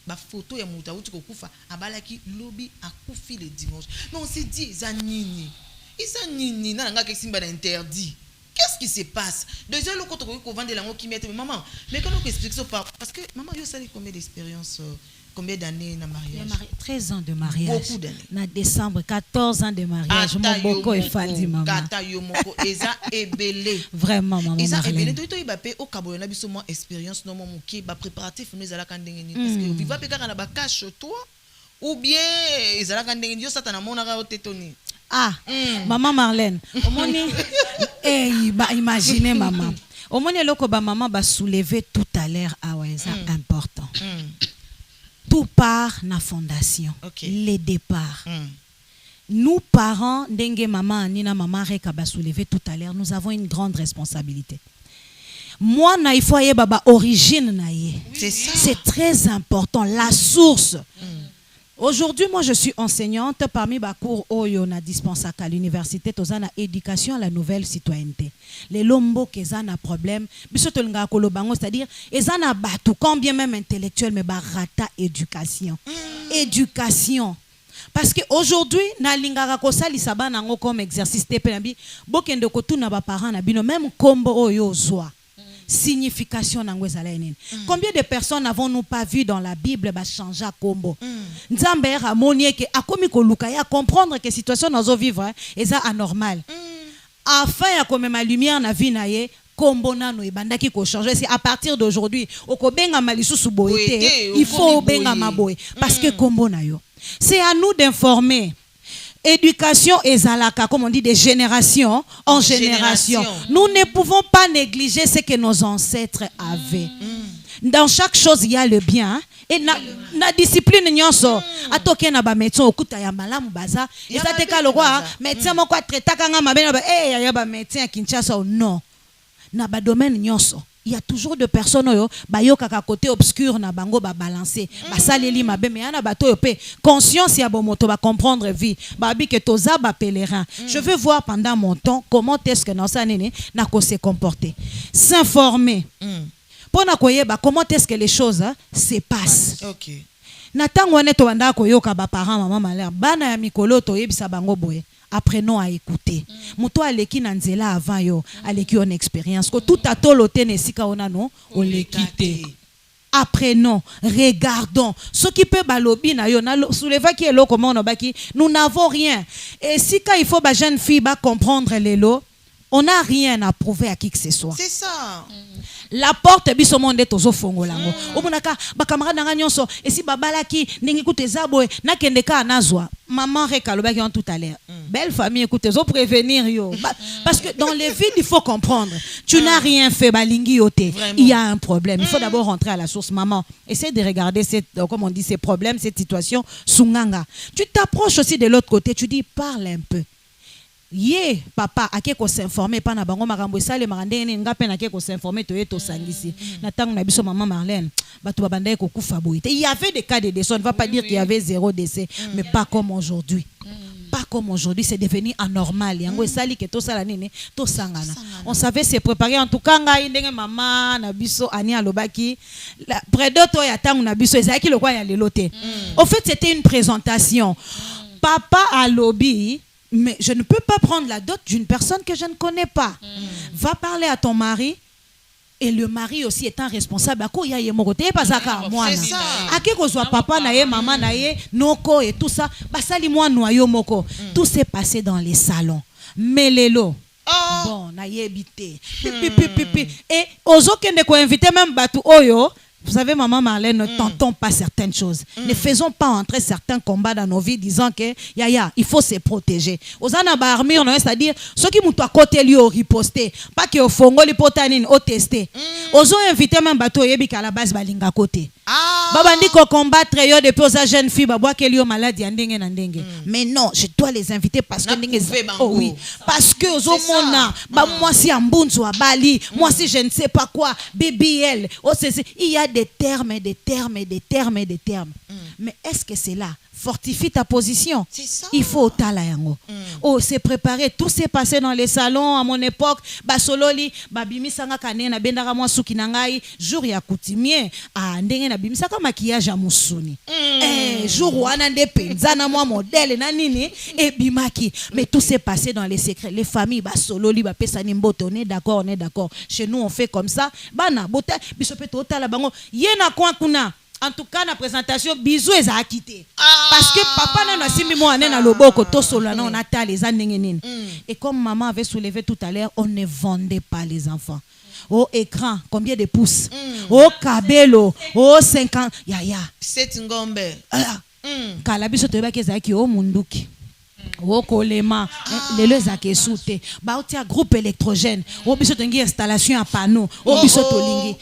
ma photo ya muta uti kokufa abalaki lobby akufi le dimanche. Mais on s'est dit zanini. Isa nini na nga kesimba interdit. Qu'est-ce qui se passe? Déjà le côté ko vendre la qui mette maman. Mais comment on explique ça parce que maman yo sali combien d'expérience combien d'années na mariage? 13 ans de mariage. Beaucoup d'années. Na décembre 14 ans de mariage. Mon boko e fandi maman. Kata yo moko eza ebele. Vraiment maman. Eza ebele to ba pe o kabolo na biso mo expérience no mo ki ba préparatif nous ala kandenge ni parce que viva pe kaka na ba cache toi ou bien ezala kandenge yo satana mona ka otetoni. Maman Marlène. Omoni imaginez maman. Omoni loko ba maman ba soulever tout à l'heure c'est important. Tout part na fondation. Les départs. Nous parents, dengue maman, nina maman reka ba soulever tout à l'heure, nous avons une grande responsabilité. Moi na ifoye baba origine na ye. C'est ça. C'est très important la source. Aujourd'hui, moi, je suis enseignante parmi les cours Oyo na dispensaka à l'université tozana éducation à la nouvelle citoyenneté. Les lombo kezana problème, biso tolinga kolobango, c'est-à-dire ezana batu combien même intellectuel mais barata éducation. Éducation. Parce que aujourd'hui, na lingaka kosali sabana ngo comme exercice te penabi, bokende kotuna ba parents na bino même kombo Oyo zwa. signification nango ezala nini. Combien de personnes n'avons-nous pas vu dans la Bible ba changer kombo? Nzambe ramoni ke akomi ko luka ya comprendre que situation nazo vivre eza anormal. Afin ya komema lumière na vie na ye kombo nano ebandaki ko changer. C'est à partir d'aujourd'hui okobenga malisusu boyete il faut benga maboye parce que kombo na yo. C'est à nous d'informer. Éducation et zalaka, comme on dit, de génération en génération. Nous ne pouvons pas négliger ce que nos ancêtres avaient. Dans chaque chose, il y a le bien. Et na discipline nyonso atoke na ba médecin okuta ya malamu baza eza teka le roi médecin moko traita kanga mabena ba ya ba médecin à Kinshasa non na ba domaine nyonso. Il y a toujours de personnes yo bayoka ka côté obscur na bango ba balancer ba saleli mabe mais yana bato yo pe conscience ya bomoto ba comprendre vie ba bi que toza ba pèlerin. Je veux voir pendant mon temps comment est-ce que dans ça nene na ko se comporter, s'informer. Pour na koyeba comment est-ce que les choses se passent. OK. Na tango wane to banda koyoka ba parents maman malheur bana ya mikolo to yebisa bango boye. Apprenons à écouter. Muto aleki na nzela avant yo, aleki on expérience. Ko tout atolote nesika ona no, on le quitte. Apprenons, regardons. Ce qui peut balobi na yo, na souleva qui est lo comment on baki, nous n'avons rien. Et si quand il faut ba jeune fille ba comprendre les lots, on n'a rien à prouver à qui que ce soit. C'est ça. La porte biso monde tozo fongolango. Omonaka ba camarade nga nyonso et si babalaki ndingi kuteza boy na kendeka anazwa. Maman rekalobaki en tout à l'heure. Belle famille écoutez, zo prévenir yo. Parce que dans les villes il faut comprendre. Tu n'as rien fait balingi yote. Il y a un problème. Il faut d'abord rentrer à la source. Maman, essaie de regarder comme on dit ces problèmes, cette situation sunganga. Tu t'approches aussi de l'autre côté, tu dis parle un peu. Ye papa ake ko s'informer pa na bango makambo esale marandene ngape na ke ko s'informer to yeto sangisi na tango na biso maman Marlène bato babanda ko kufa boyite. Il y avait des cas de décès, on ne va pas dire qu'il y avait 0 décès mais pas comme aujourd'hui. Pas comme aujourd'hui, c'est devenu anormal. Yango esali ke to sala nini to sangana. On savait se préparer en tout cas ngai ndenge maman na biso ani alobaki près de to ya tango na biso ezaki le kwa ya lelote. En fait, c'était une présentation. Papa a lobby. Mais je ne peux pas prendre la dot d'une personne que je ne connais pas. Va parler à ton mari. Et le mari aussi étant responsable. C'est ça. Papa naye, maman naye, noko et tout ça. Basali moi noyo moko. Tout s'est passé dans les salons. Mais les lots. Bon, naye habité. Et aux autres qui ne invité même Batu Oyo. Vous savez, maman Marlène, ne tentons pas certaines choses. Ne faisons pas entrer certains combats dans nos vies disant que il faut se protéger. Aux armures, c'est-à-dire ceux qui m'ont à côté lui ont riposté, pas que au fongo les potanines ont testé. Aux ont invité même bateau yebi à la base balinga côté. Babandi ko combattre yo depuis aux jeunes filles babwa que lui malade yandenge na ndenge. Mais non, je dois les inviter parce que oui, parce que aux mona ba moi si ambunzu à Bali, moi si je ne sais pas quoi, BBL, il y a des termes. Mais est-ce que c'est là? Fortifie ta position. Il faut talayango. Oh, c'est préparé. Tout s'est passé dans les salons à mon époque. Basololi, babimi sanga kane na bendara mwa suki nangai, jour ya coutumier. Ah, ndenge na bimisa ka maquillage à musuni. Jour wana nde penza na mwa modèle na nini et bimaki. Mais tout s'est passé dans les secrets. Les familles basololi ba pesa ni mboto, on est d'accord. Chez nous on fait comme ça. Bana bote bisope to tala bango. Yena kwa kuna. En tout cas, la présentation, bisous et a quitté. Parce que papa n'a pas simbi moi na loboko to solo na on a les anengenine. Et comme maman avait soulevé tout à l'heure, on ne vendait pas les enfants. Au écran, combien de pouces? Au cabello, au 50, ya. C'est ngombe. Kalabiso to ba kezaki o munduki. O kolema lelo ezake soute ba otia groupe électrogène o biso tengi installation à panneau o biso tolingi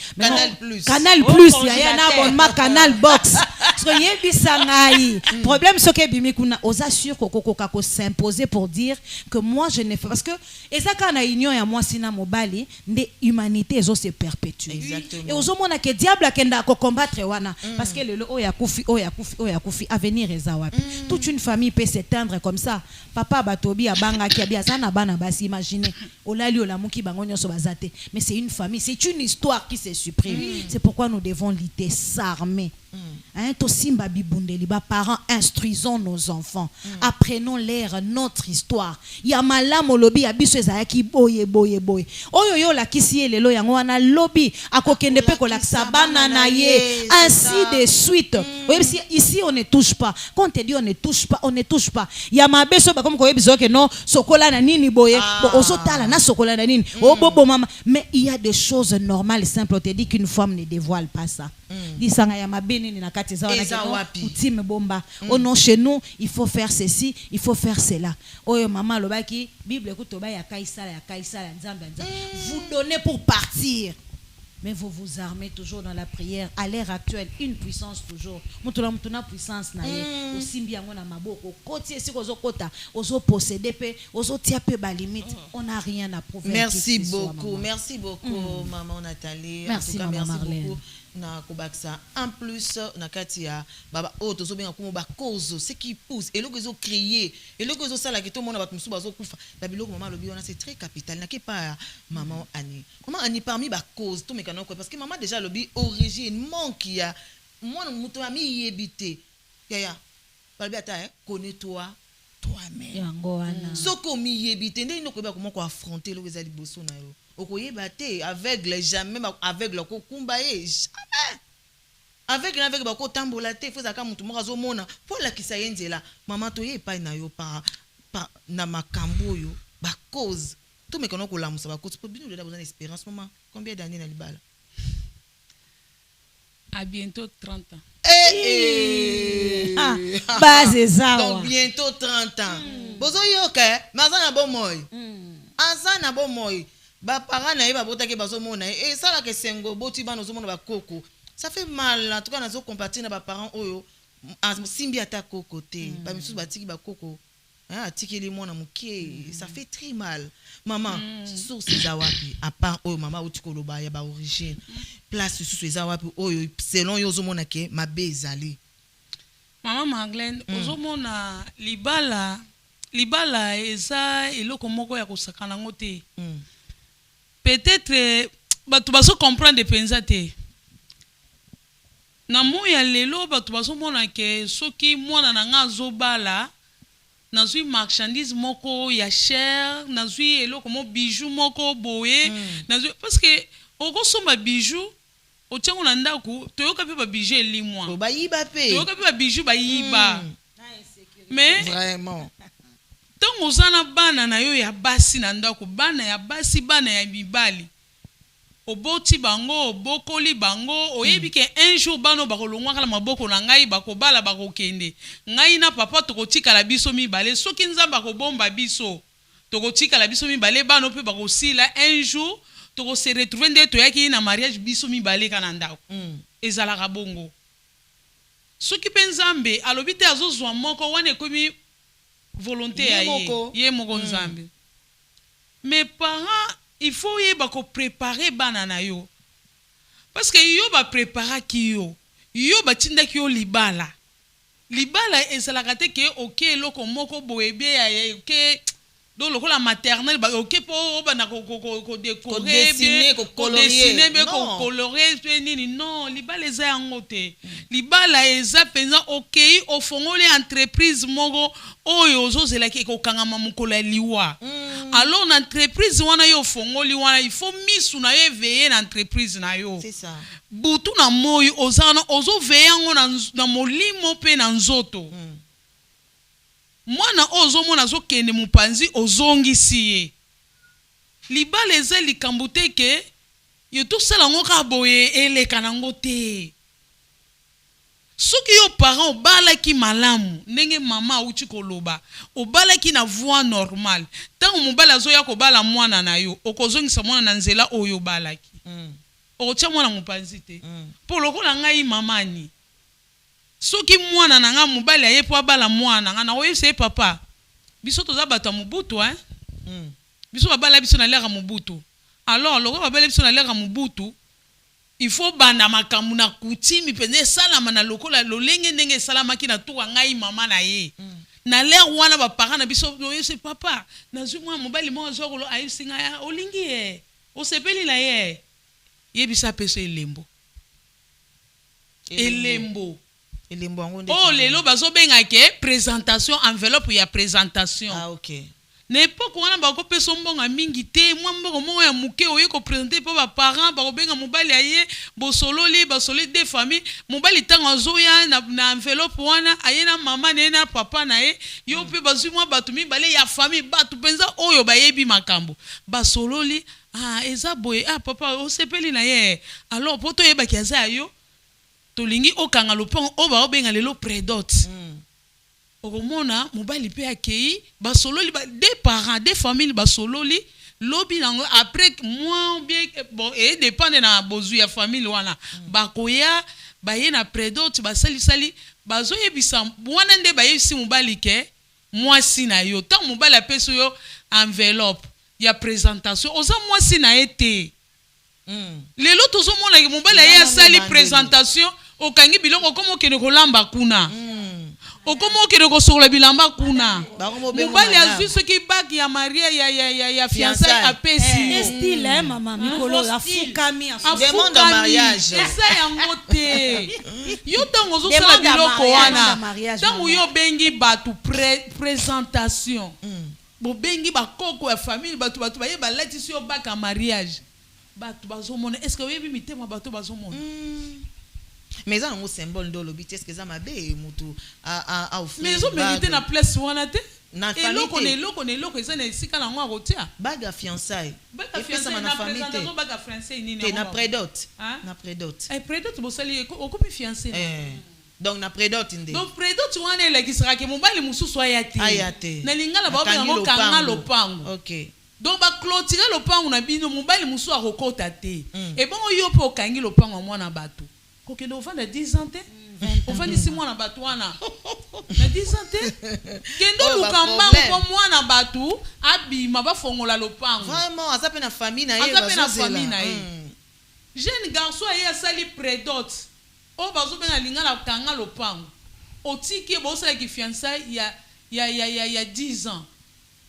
Canal Plus ya na abonnement Canal Box so yebisa ngai problème soke bimi kuna oza sûr kokoka ko s'imposer pour dire que moi je ne fais parce que ezaka na union ya moi sina mobali nde humanité ezo se perpétuer et ozomona que diable akenda ko combattre wana parce que lelo o ya kufi avenir ezawapi toute une famille peut s'éteindre comme ça. Papa batobi abanga ki abia sana bana basi imaginez olali olamuki bango nyonso bazate mais c'est une famille, c'est une histoire qui se supprime. C'est pourquoi nous devons lutter, s'armer. hein, to simba bibundeli ba parents instruisons nos enfants, apprenons-leur notre histoire. Ya malamu lobi ya biso ezayaki boye oyo yo la kisi elelo yango wana lobi akokende pe ko lakisa bana na ye, ainsi de suite. Ici on ne touche pas. Quand on te dit on ne touche pas, on ne touche pas. Ya mabeso ba comme ko yebizo ke non sokola na nini boye osotala na sokola na nini bobo mama, mais il y a des choses normales simples. On te dit qu'une femme ne dévoile pas ça. Disanga ya mabeni ni nakati za wana utime bomba. Oh non, chez nous il faut faire ceci, il faut faire cela. Oyo mama lobaki Bible écoute ba ya kaisala nzamba. Vous donnez pour partir. Mais vous vous armez toujours dans la prière. À l'ère actuelle, une puissance toujours. Mutuna puissance na ye. Osimbi yango na maboko. Koti esi kozo kota, ozo posséder pe, ozo tia pe ba limite. On n'a rien à prouver. Merci beaucoup. Merci beaucoup maman Nathalie. Merci maman Marlène. Beaucoup. Na kobaksa en plus na katia baba o tozo benga ko ba cause ce qui pousse et logo zo crier et logo zo sala ki to mona ba musu bazo kufa la biloko maman lobi on a c'est très capital na ke pas maman Annie comment Annie parmi ba cause to mekano parce que maman déjà lobi origine manque ya moi muto ami yebité ya balbi ata connais-toi toi-même yango wana soko mi yebité ndé noko ba comment ko affronter logo za liboso na yo okoyeba te aveugle jamais aveugle ko kumba ye jamais aveugle ba ko tambola te faut zaka mutu moko azomona pour la kisa yenzela mama to ye pa na yo pa na makambo yo ba cause to mekono ko lamusa ba cause pour bino de besoin d'espérance maman combien d'années na libala à bientôt 30 ans base ça donc bientôt 30 ans bozo yoka mazana bomoy azana bomoy ba parents na ye ba botaki bazo mona et ça la que sengo boti ba nozo mona ba koko ça fait mal en tout cas nazo compatir na ba parents oyo simbi ata koko te ba misu batiki ba koko hein atiki li mona mukie ça fait très mal maman source za wapi à part oyo mama utiko loba ya ba origine place source za wapi oyo selon yo zo mona ke mabe ezali maman Marlène ozo mona libala eza eloko moko ya kosakana ngote peut-être batu baso comprendre penza te na moya lelo batu baso mona ke soki mwana na nga zobala nazui marchandise moko ya cher nazui eloko mo bijou moko boye nazui parce que okosomba bijou otiango na ndako toyoka pe ba bijou elimwa ba yiba pe toyoka pe ba bijou ba yiba mais vraiment tango zana bana na yo ya basi na ndako bana ya basi bana ya mibali oboti bango obokoli bango oyebi ke un jour bano bakolongwa kala maboko na ngai bakobala bakokende ngai na papa tokotikala biso mibale soki nzamba kobomba biso tokotikala biso mibale bano pe bakosila un jour toko se retrouver nde toyaki na mariage biso mibale kana ndako ezalaka bongo soki pe nzambe alobi te azozwa moko wana ekomi volonté ya ye moko nzambe mais parents il faut yeba ko préparer bana na yo parce que yo ba préparer ki yo ba tinda ki yo libala ezalaka te ke ok loko moko boyebe ya ke do loko la maternelle ba ok po ba na ko décorer ko dessiner be ko colorer nini non libala eza yango te libala eza penza ok ofongoli entreprise moko oyo ozozela ki ko kangama mukolo liwa alors na entreprise wana yo fongoli wana il faut misu na yo veiller na entreprise na yo c'est ça butu na moyi ozana ozo veiller ngo na molimo pe na nzoto mwana ozo mona zo kende mupanzi ozongisi ye libala eza likambo te ke yo tosala ngo ka boye eleka nango te soki yo parent obalaki malamu ndenge mama auti koloba obalaki na voix normale tango mobali azoya kobala mwana na yo okozongisa mwana na nzela oyo obalaki okotia mwana mopanzi te mpo lokola ngai mamani soki mwana na nga mobali aye po abala mwana nga na oyebisa ye papa biso toza bato ya mobutu biso babala biso na lera mobutu alors lokola babala biso na lera mobutu il faut banda makambu na kutimi pende salama na lokola lolenge ndenge salamaki na tuka ngai mama na ye na l'air wana ba parents na biso oyese papa na zwi mwa mobali mo azokolo ayisinga ya olingi ye osepeli na ye yebisa peso elembo elembo yango nde Oh lelo bazobengake présentation enveloppe ya présentation. Ah ok. N'époque wana bakopesa mbongo mingi te mwa mbongo moko ya muke oye ko présenter po ba parents bakobenga mobali aye bosololi basoli des familles mobali tango azoya na enveloppe wana aye na mama na papa na ye yo pe bazwi mwa batu mibale ya famille batu penza oyo bayebi makambo basololi eza boye papa osepeli na ye alors poto yebaki aza yo tolingi okanga lopango o baobenga lelo prédot. Okomona mobali pe akei basololi des parents des familles basololi lobi nango après moi bien bon et dépendre na bozu ya famille wana bakoya baye na prédot basali bazoyebisa wana nde bayebisi mobali ke mwasi na yo tant mobali apeso yo enveloppe ya présentation oza mwasi na ete lelo tozomona ke mobali aye asali présentation okangi biloko komo kene kolamba kuna okomo kene kosola bilamba kuna mobali azwi soki bagi ya maria ya fiançailles apesi style maman mikolo afukami demande en mariage esa yango te yo tango ozosala biloko wana tango yo bengi batu présentation bobengi bakoko ya famille batu baye balatisi yo bagi ya mariage batu bazomona est-ce que oyebi mitema batu bazomona mais ça un symbole de l'obit est-ce que ça m'a bé mutu a offrir mais ils ont mérité na place wana te na et famille loko eza na esika na ngwa rotia baga fiançailles baga fiançailles na famille baga fiançailles nini na prédot na prédot prédot bosali okomi fiancé donc na prédot inde donc prédot wana elakisaka ke mobali mususu ayate na lingala babenga ngo kanga lopango OK donc ba clôturer lopango na bino mobali mususu akokota te et bon yo po kangi lopango mwana bato kokende ofanda 10 ans te ofandi si mwana bato wana na 10 ans te kendo lukambango po mwana bato abima bafongola lopango vraiment azape na famille na ye jeune garçon aye asali prédot o bazobenga lingala kanga lopango otiki bosala ki fiançailles ya 10 ans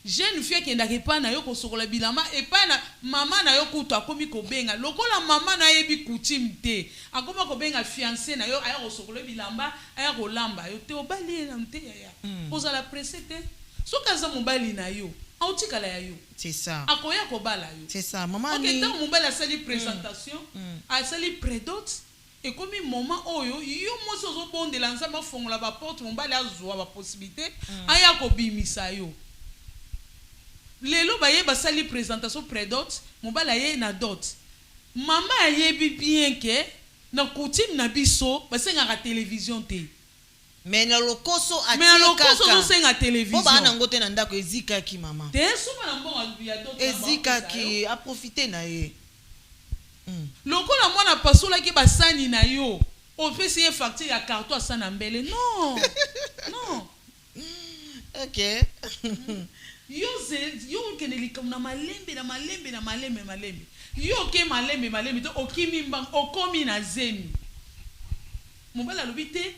jeune fille kenda kepa na yo kosokola bilama epa na mama na yo kutu akomi kobenga lokola mama na yebi coutume te akoma kobenga fiancé na yo aya kosokola bilamba aya kolamba yo te obali na mte ya ozala pressé te soka za mobali na yo autikala ya yo c'est ça akoya kobala yo c'est ça maman ni tant mobali asali présentation asali prédot et comme moment oyo yo moso zo bondela nzamba fongola ba porte mobali azwa ba possibilité aya kobimisa yo lelo baye basali présentation prédot mobali aye na dot mama ayebi bien que na coutume na biso basengaka télévision te mais na lokoso senga télévision ba na ngote na ndako ezikaki mama te soma na mbongo ya dot ezikaki a profiter na ye lokola mwana pasolaki basani na yo opesi ye facture ya carton asana mbele non non OK yo kene likam na malembe yo ke malembe to okimi mbang okomi na zemi mobala lobi te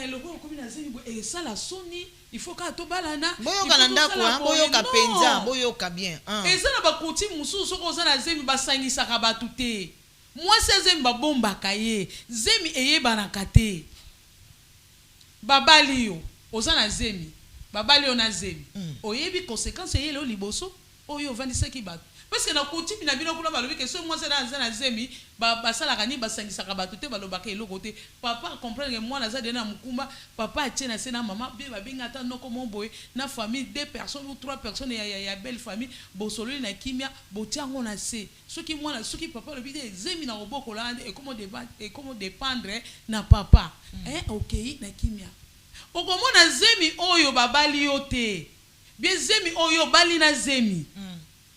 loko okomi na zemi sala soni il faut ka to balana boyoka na ndako boyoka penza boyoka bien eza na bakoti mususu soko oza na zemi basangisaka batu te mwasi zemi babombaka ye zemi eyebanaka te babali yo oza na zemi babali ona zemi oyebi conséquence yele liboso oyo vandisaki bato parce que na coutume na bino kuna balobi ke so mwasi na zemi basalaka ni basangisaka bato te balobaka eloko te papa comprendre que mwana za dena mukumba papa atie na se na mama be babenga ata noko moboye na famille 2 personnes ou 3 personnes ya belle famille bosololi na kimia botiango na se soki mwana soki papa lobi te zemi na oboko la et comment dépendre na papa OK na kimia okomona zemi oyo babali yo te bien zemi oyo bali na zemi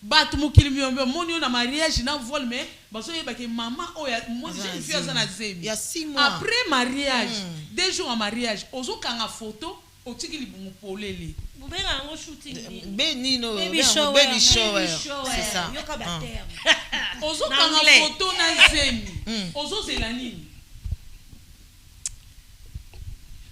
batu mukili miyombe moni na mariage na vol mais baso yeba ke mama oyo moi jeune fille za na zemi ya 6 mois après mariage 2 jours en mariage ozokanga photo otiki libungu polele Bubera ngo shooting benino baby shower c'est ça yoka bater ozokanga photo na zemi ozozela nini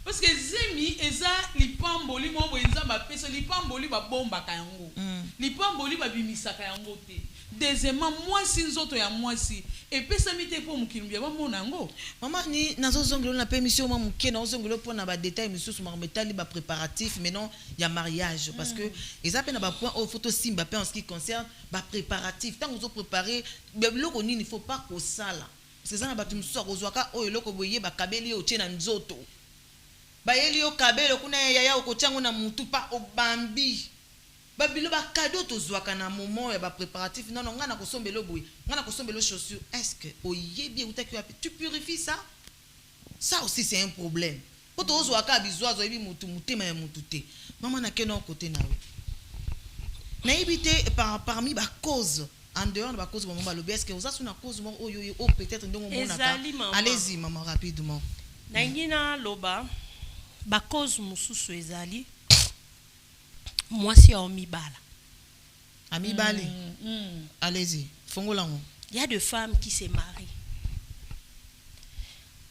parce que zemi eza lipamboli mo boyenza ba pesa lipamboli ba bomba ka yango lipamboli ba bimisaka yango te deuxièmement mwasi nzoto ya mwasi epesami te mpo mokili mbia bamona yango mama ni nazozongela na permission mwa moke nazozongela mpona badetail misusu makambo etali bapréparatif maintenant ya mariage parce que eza mpe na bapoint oyo faut tosimba mpe en ce qui concerne bapréparatif ntango ozopréparé biloko nini faut pas kosala parce que eza na bato mosusu akozwaka oyo eloko boye bakabeli otie na nzoto bayeli yo kabelo kuna yaya okotiango na mutu pa obambi babilo bakado tozwaka na moment ya bapréparatif non nga na kosombelo boye nga na kosombelo chaussure est-ce que oyebi utaki wapi tu purifies ça aussi c'est un problème poto ozwaka bizwazo yebi mutu mutema ya mutu te mama na keno côté nawe na yebite parmi ba cause en dehors de ba cause maman balobi est-ce que ozasu na cause mo oyo o peut-être ndongo monaka allez-y maman rapidement na ngina loba ba cause mususu ezali mwasi omibala amibali allez-y fongolango il y a des femmes qui se marient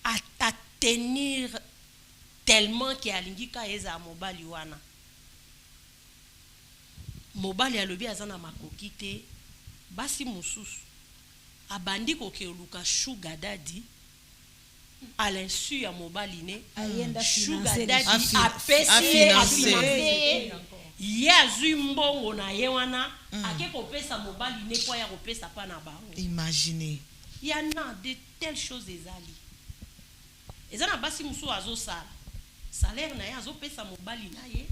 à tenir tellement que alingika eza mobali wana mobali alobi azana makoki te basi mususu abandi kokeluka sugar daddy à l'insu ya mobali ne sugar daddy apesi ye azwi mbongo na ye wana ake kopesa mobali ne po ya kopesa pa na bango imaginez il y en a de telles choses ezali ezana basi musu azosala salaire na ye azopesa mobali na ye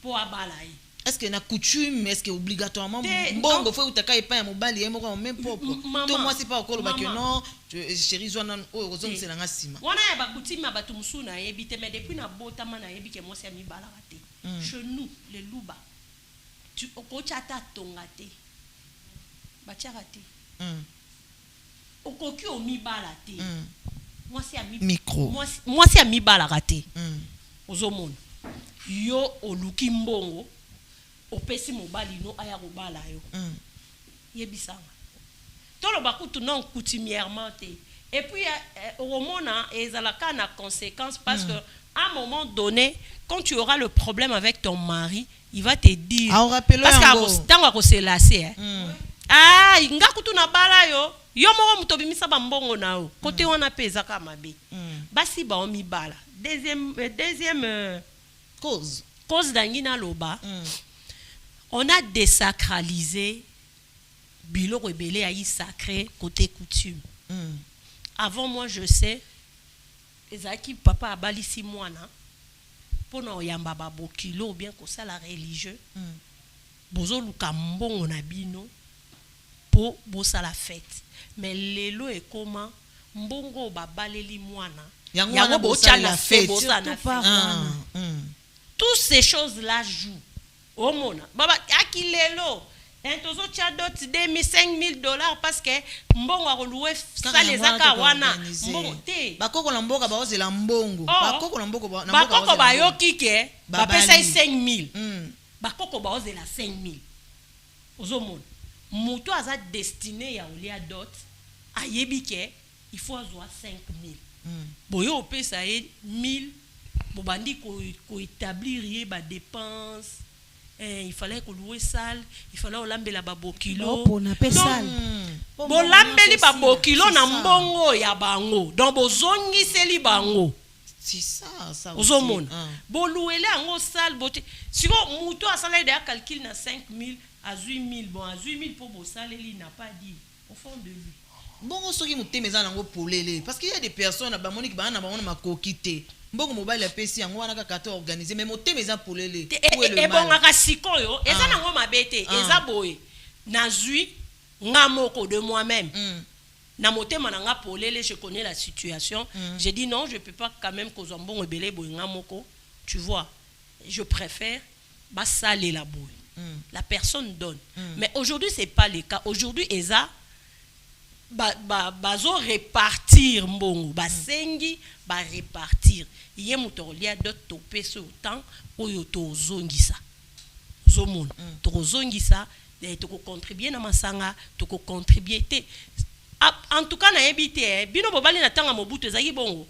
po abala ye est-ce que na coutume est-ce que obligatoirement mbongo faut utaka epa ya mobali ye moko même propre to moi c'est pas okolo ba que non chérie zwana o ozongisela nga sima wana ya bakutimi abatu musu na ye bite mais depuis na botama na ye bike mwasi ya mibala te chez nous les luba tu okochata tonga te bachara te okoki o mibala te mwasi ya micro mwasi ya mibala te ozomona yo oluki mbongo opesi mobali no aya kobala yo yebisanga toloba kutu non coutumièrement te et puis romona ezalaka na conséquence parce que à un moment donné quand tu auras le problème avec ton mari il va te dire parce que tango ko se lasser ah nga kutu na bala yo moko muto bimisa ba mbongo nao côté wana peza ka mabe basi ba omi bala deuxième cause d'angina loba on a désacralisé biloko ebele ayi sacré côté coutume avant moi je sais ezaki papa abalisi mwana pona oyamba babokilo ou bien kosala religieux bozo luka mbongo na bino po bosala fête mais lelo ekoma mbongo babaleli mwana yango bosala fête bosala toutes ces choses là jouent omona baba akilelo entozo cha dot $5,000 parce que mbongo akoloué salezaka wana mbongo te bakoko na mboka baozela mbongo bakoko na mboka na mboka bakoko bayoki ke bapesa 5,000 bakoko baozela 5,000 ozomona mutu aza destiné ya olia dot ayebi ke il faut azwa 5,000 boyo opesa ye 1,000 bobandi ko établir ye ba dépenses il fallait que louer salle il fallait olambela babokilo bolambeli babokilo na mbongo ya bango donc bozongiseli bango c'est ça ozomona bolouele yango salle bote siko muto asala de calcul na 5,000 à 8,000 bon à 8,000 pour bosaleli n'a pas dit au fond de lui bongo soki mutemeza nango polele parce qu'il y a des personnes ba monique ba na ba na makokite mbongo mobile pesi yango wana kaka to organiser mais motemeza polele e bonga ka sikoyo eza nango mabete eza boye nazui ngamoko de moi-même na motema na nga polele je connais la situation j'ai dit non je peux pas quand même kozwa mbongo belé boye ngamoko tu vois je préfère basale la boye la personne donne mais aujourd'hui c'est pas le cas aujourd'hui eza bazo répartir mbongo basengi ba répartir ye mutolia dot topé sur temps oyo tozongisa zomona tozongisa toko contribuer na masanga toko contribuer te en tout cas na yebite bino bobali na tanga mobutu ezaki bongo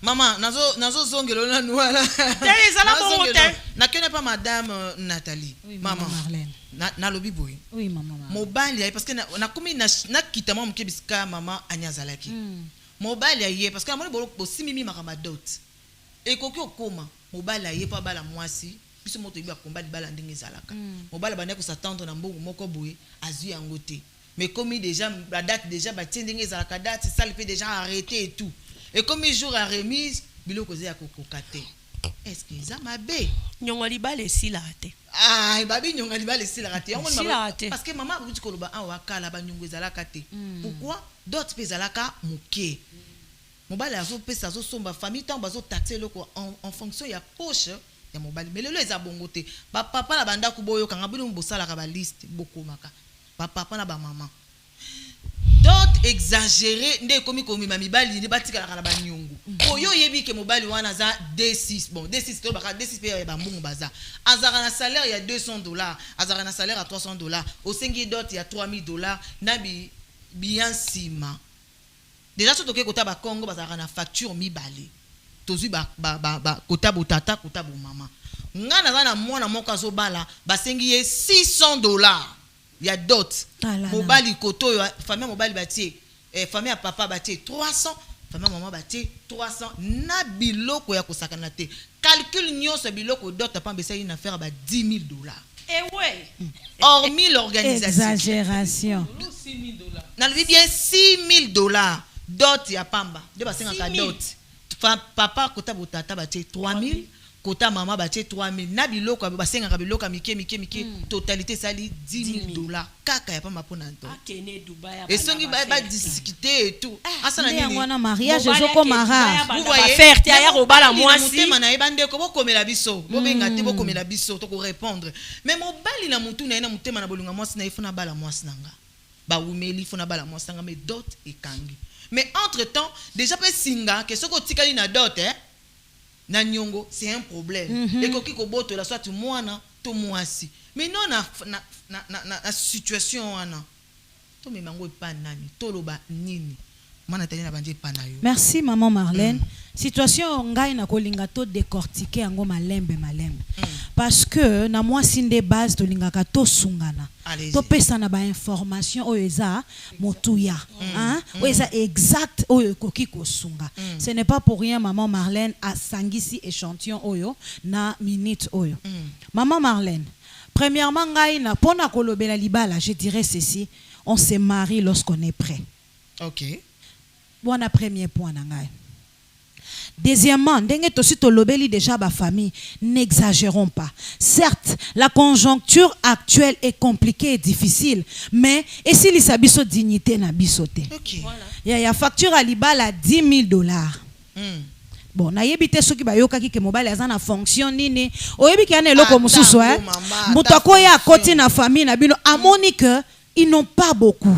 Maman, nazo zongelo na nuala. ezala bongo te. Na kene pas madame Nathalie. Oui, Maman Marlène. na lobi boy. Oui, maman. Mobali parce que na komi na kita mwa mke biska maman anyazalaki. Mobali aye parce que amoni bolo simimi makama dot. Et koki okoma mobali aye pa bala mwasi. Biso moto iba kombali bala ndenge zalaka. Mobali bana ko s'attendre na mbongo moko boye azu yango te. Mais comme déjà la date déjà batie ndenge zalaka date ça le fait déjà arrêter et tout. Et comme il jour à remise biloko ze ya kokokate. Est-ce que ça m'a bé? Nyongo libala esila te. Ah, babi nyonga libala esila te. Esila te. Parce que maman a dit koloba an wakala ba nyongo ezalaka te. Pourquoi? D'autres pe ezalaka muke. Mobali azo pesa zo somba famille tant bazo taxer loko en fonction ya poche ya mobali. Mais lelo eza bongo te. Ba papa na banda kuboyo kanga bino mbosala ka ba liste bokomaka. Ba papa na ba maman. D'autres exagérés ndé komi ma mibali ni batika la ba nyongo. Oyo yebi ke mobali wana za D6. Bon, D6 to baka D6 pe ba mbongo baza. Azara na salaire il y a $200, azara na salaire à $300. Au sengi dot il y a $3000 nabi bien sima. Déjà surtout que kota ba Congo bazara na facture mibali. Tozu ba kota botata kota bo mama. Ngana za na mwana moko zo bala ba sengi ye $600. Il y a d'autres. Mobali koto famille mobali batie famille à papa batie 300, famille maman batie 300 na biloko ya kosakana te. Calcul nyonso biloko d'autres pas besa une affaire ba $10,000. Eh ouais. Hormis l'organisation. Exagération. $6,000. Na lui bien $6,000. D'autres ya pamba. De ba senga d'autres. Papa kota botata batie 3,000. Kota maman batie 3,000 na biloko ba senga biloko mike totalité sali $10,000 kaka ya pamba pona nto Akene Dubai. et songi ba discuter et tout asana Nde nini ngwana mariage ezoko mara. vous voyez faire te ya robala mwasi. motema na yeba ndeko bokomela biso bobenga te bokomela biso to ko répondre mais mobali na mutu na motema na bolunga mwasi na ifuna bala mwasi nanga ba umeli ifuna bala mwasi nanga mais dot ekangi mais entre temps déjà pe singa que soko tikali na dot na nyongo c'est un problème et koki ko boto la soit mwana to mwasi mais non na situation wana to me mango pa nani to loba nini mana tani na banje pa na yo. Merci maman Marlène. Situation ngai na kolinga to décortiquer yango malembe. Parce que na mwasi nde base to lingaka to sungana. To pesa na ba information oyo eza motuya, hein? Oyo eza exact oyo koki ko sunga. Ce n'est pas pour rien maman Marlène a sangisi échantillon oyo na minute oyo. Maman Marlène, premièrement ngai na pona kolobela libala, je dirais ceci, on se marie lorsqu'on est prêt. OK. Bon, premier point nangai. Deuxièmement, ndenge tosi tolobeli déjà ba famille, n'exagérons pas. Certes, la conjoncture actuelle est compliquée et difficile, mais et si li sabiso dignité na bisote. OK. Voilà. Il y a facture à libala $10,000. Bon, na yebite soki ba yokaki ke mobile azana fonction nini. Oyebi ki ane eloko mususu Muto ko ya koti na famille na bino amoni que ils n'ont pas beaucoup.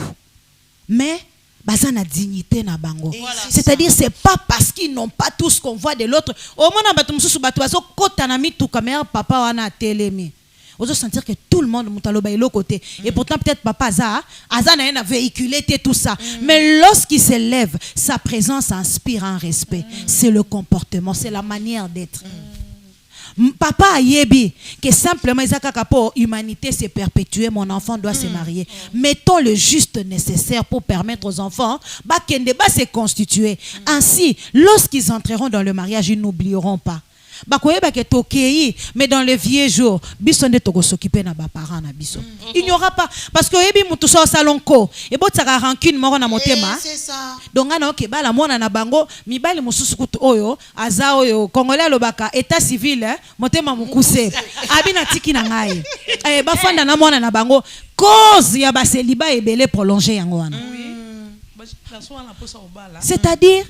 Mais bazana dignité na bango. C'est-à-dire c'est pas parce qu'ils n'ont pas tout ce qu'on voit de l'autre. Au moins batu mususu batu baso kota na mitu kamera papa wana telemi. Ozo sentir que tout le monde mutaloba ilo côté et pourtant peut-être papa azana na véhiculé tout ça. Mais lorsqu'il se lève, sa présence inspire un respect. C'est le comportement, c'est la manière d'être. Papa a yebi que simplement pour humanité se perpétuer, mon enfant doit se marier. Mettons le juste nécessaire pour permettre aux enfants de se constituer. Ainsi, lorsqu'ils entreront dans le mariage, ils n'oublieront pas. Mais dans les vieux jours, il n'y aura pas parce que yebi mutu so salon ko et bo tsaka rancune moko na motema. C'est ça. Donc ana ok bala mona na bango mibali mususu kutu oyo aza oyo congolais lobaka état civil motema mukuse abina tiki na ngai ba fanda na mona na bango cause ya ba célibat ebele prolonger yango wana. C'est-à-dire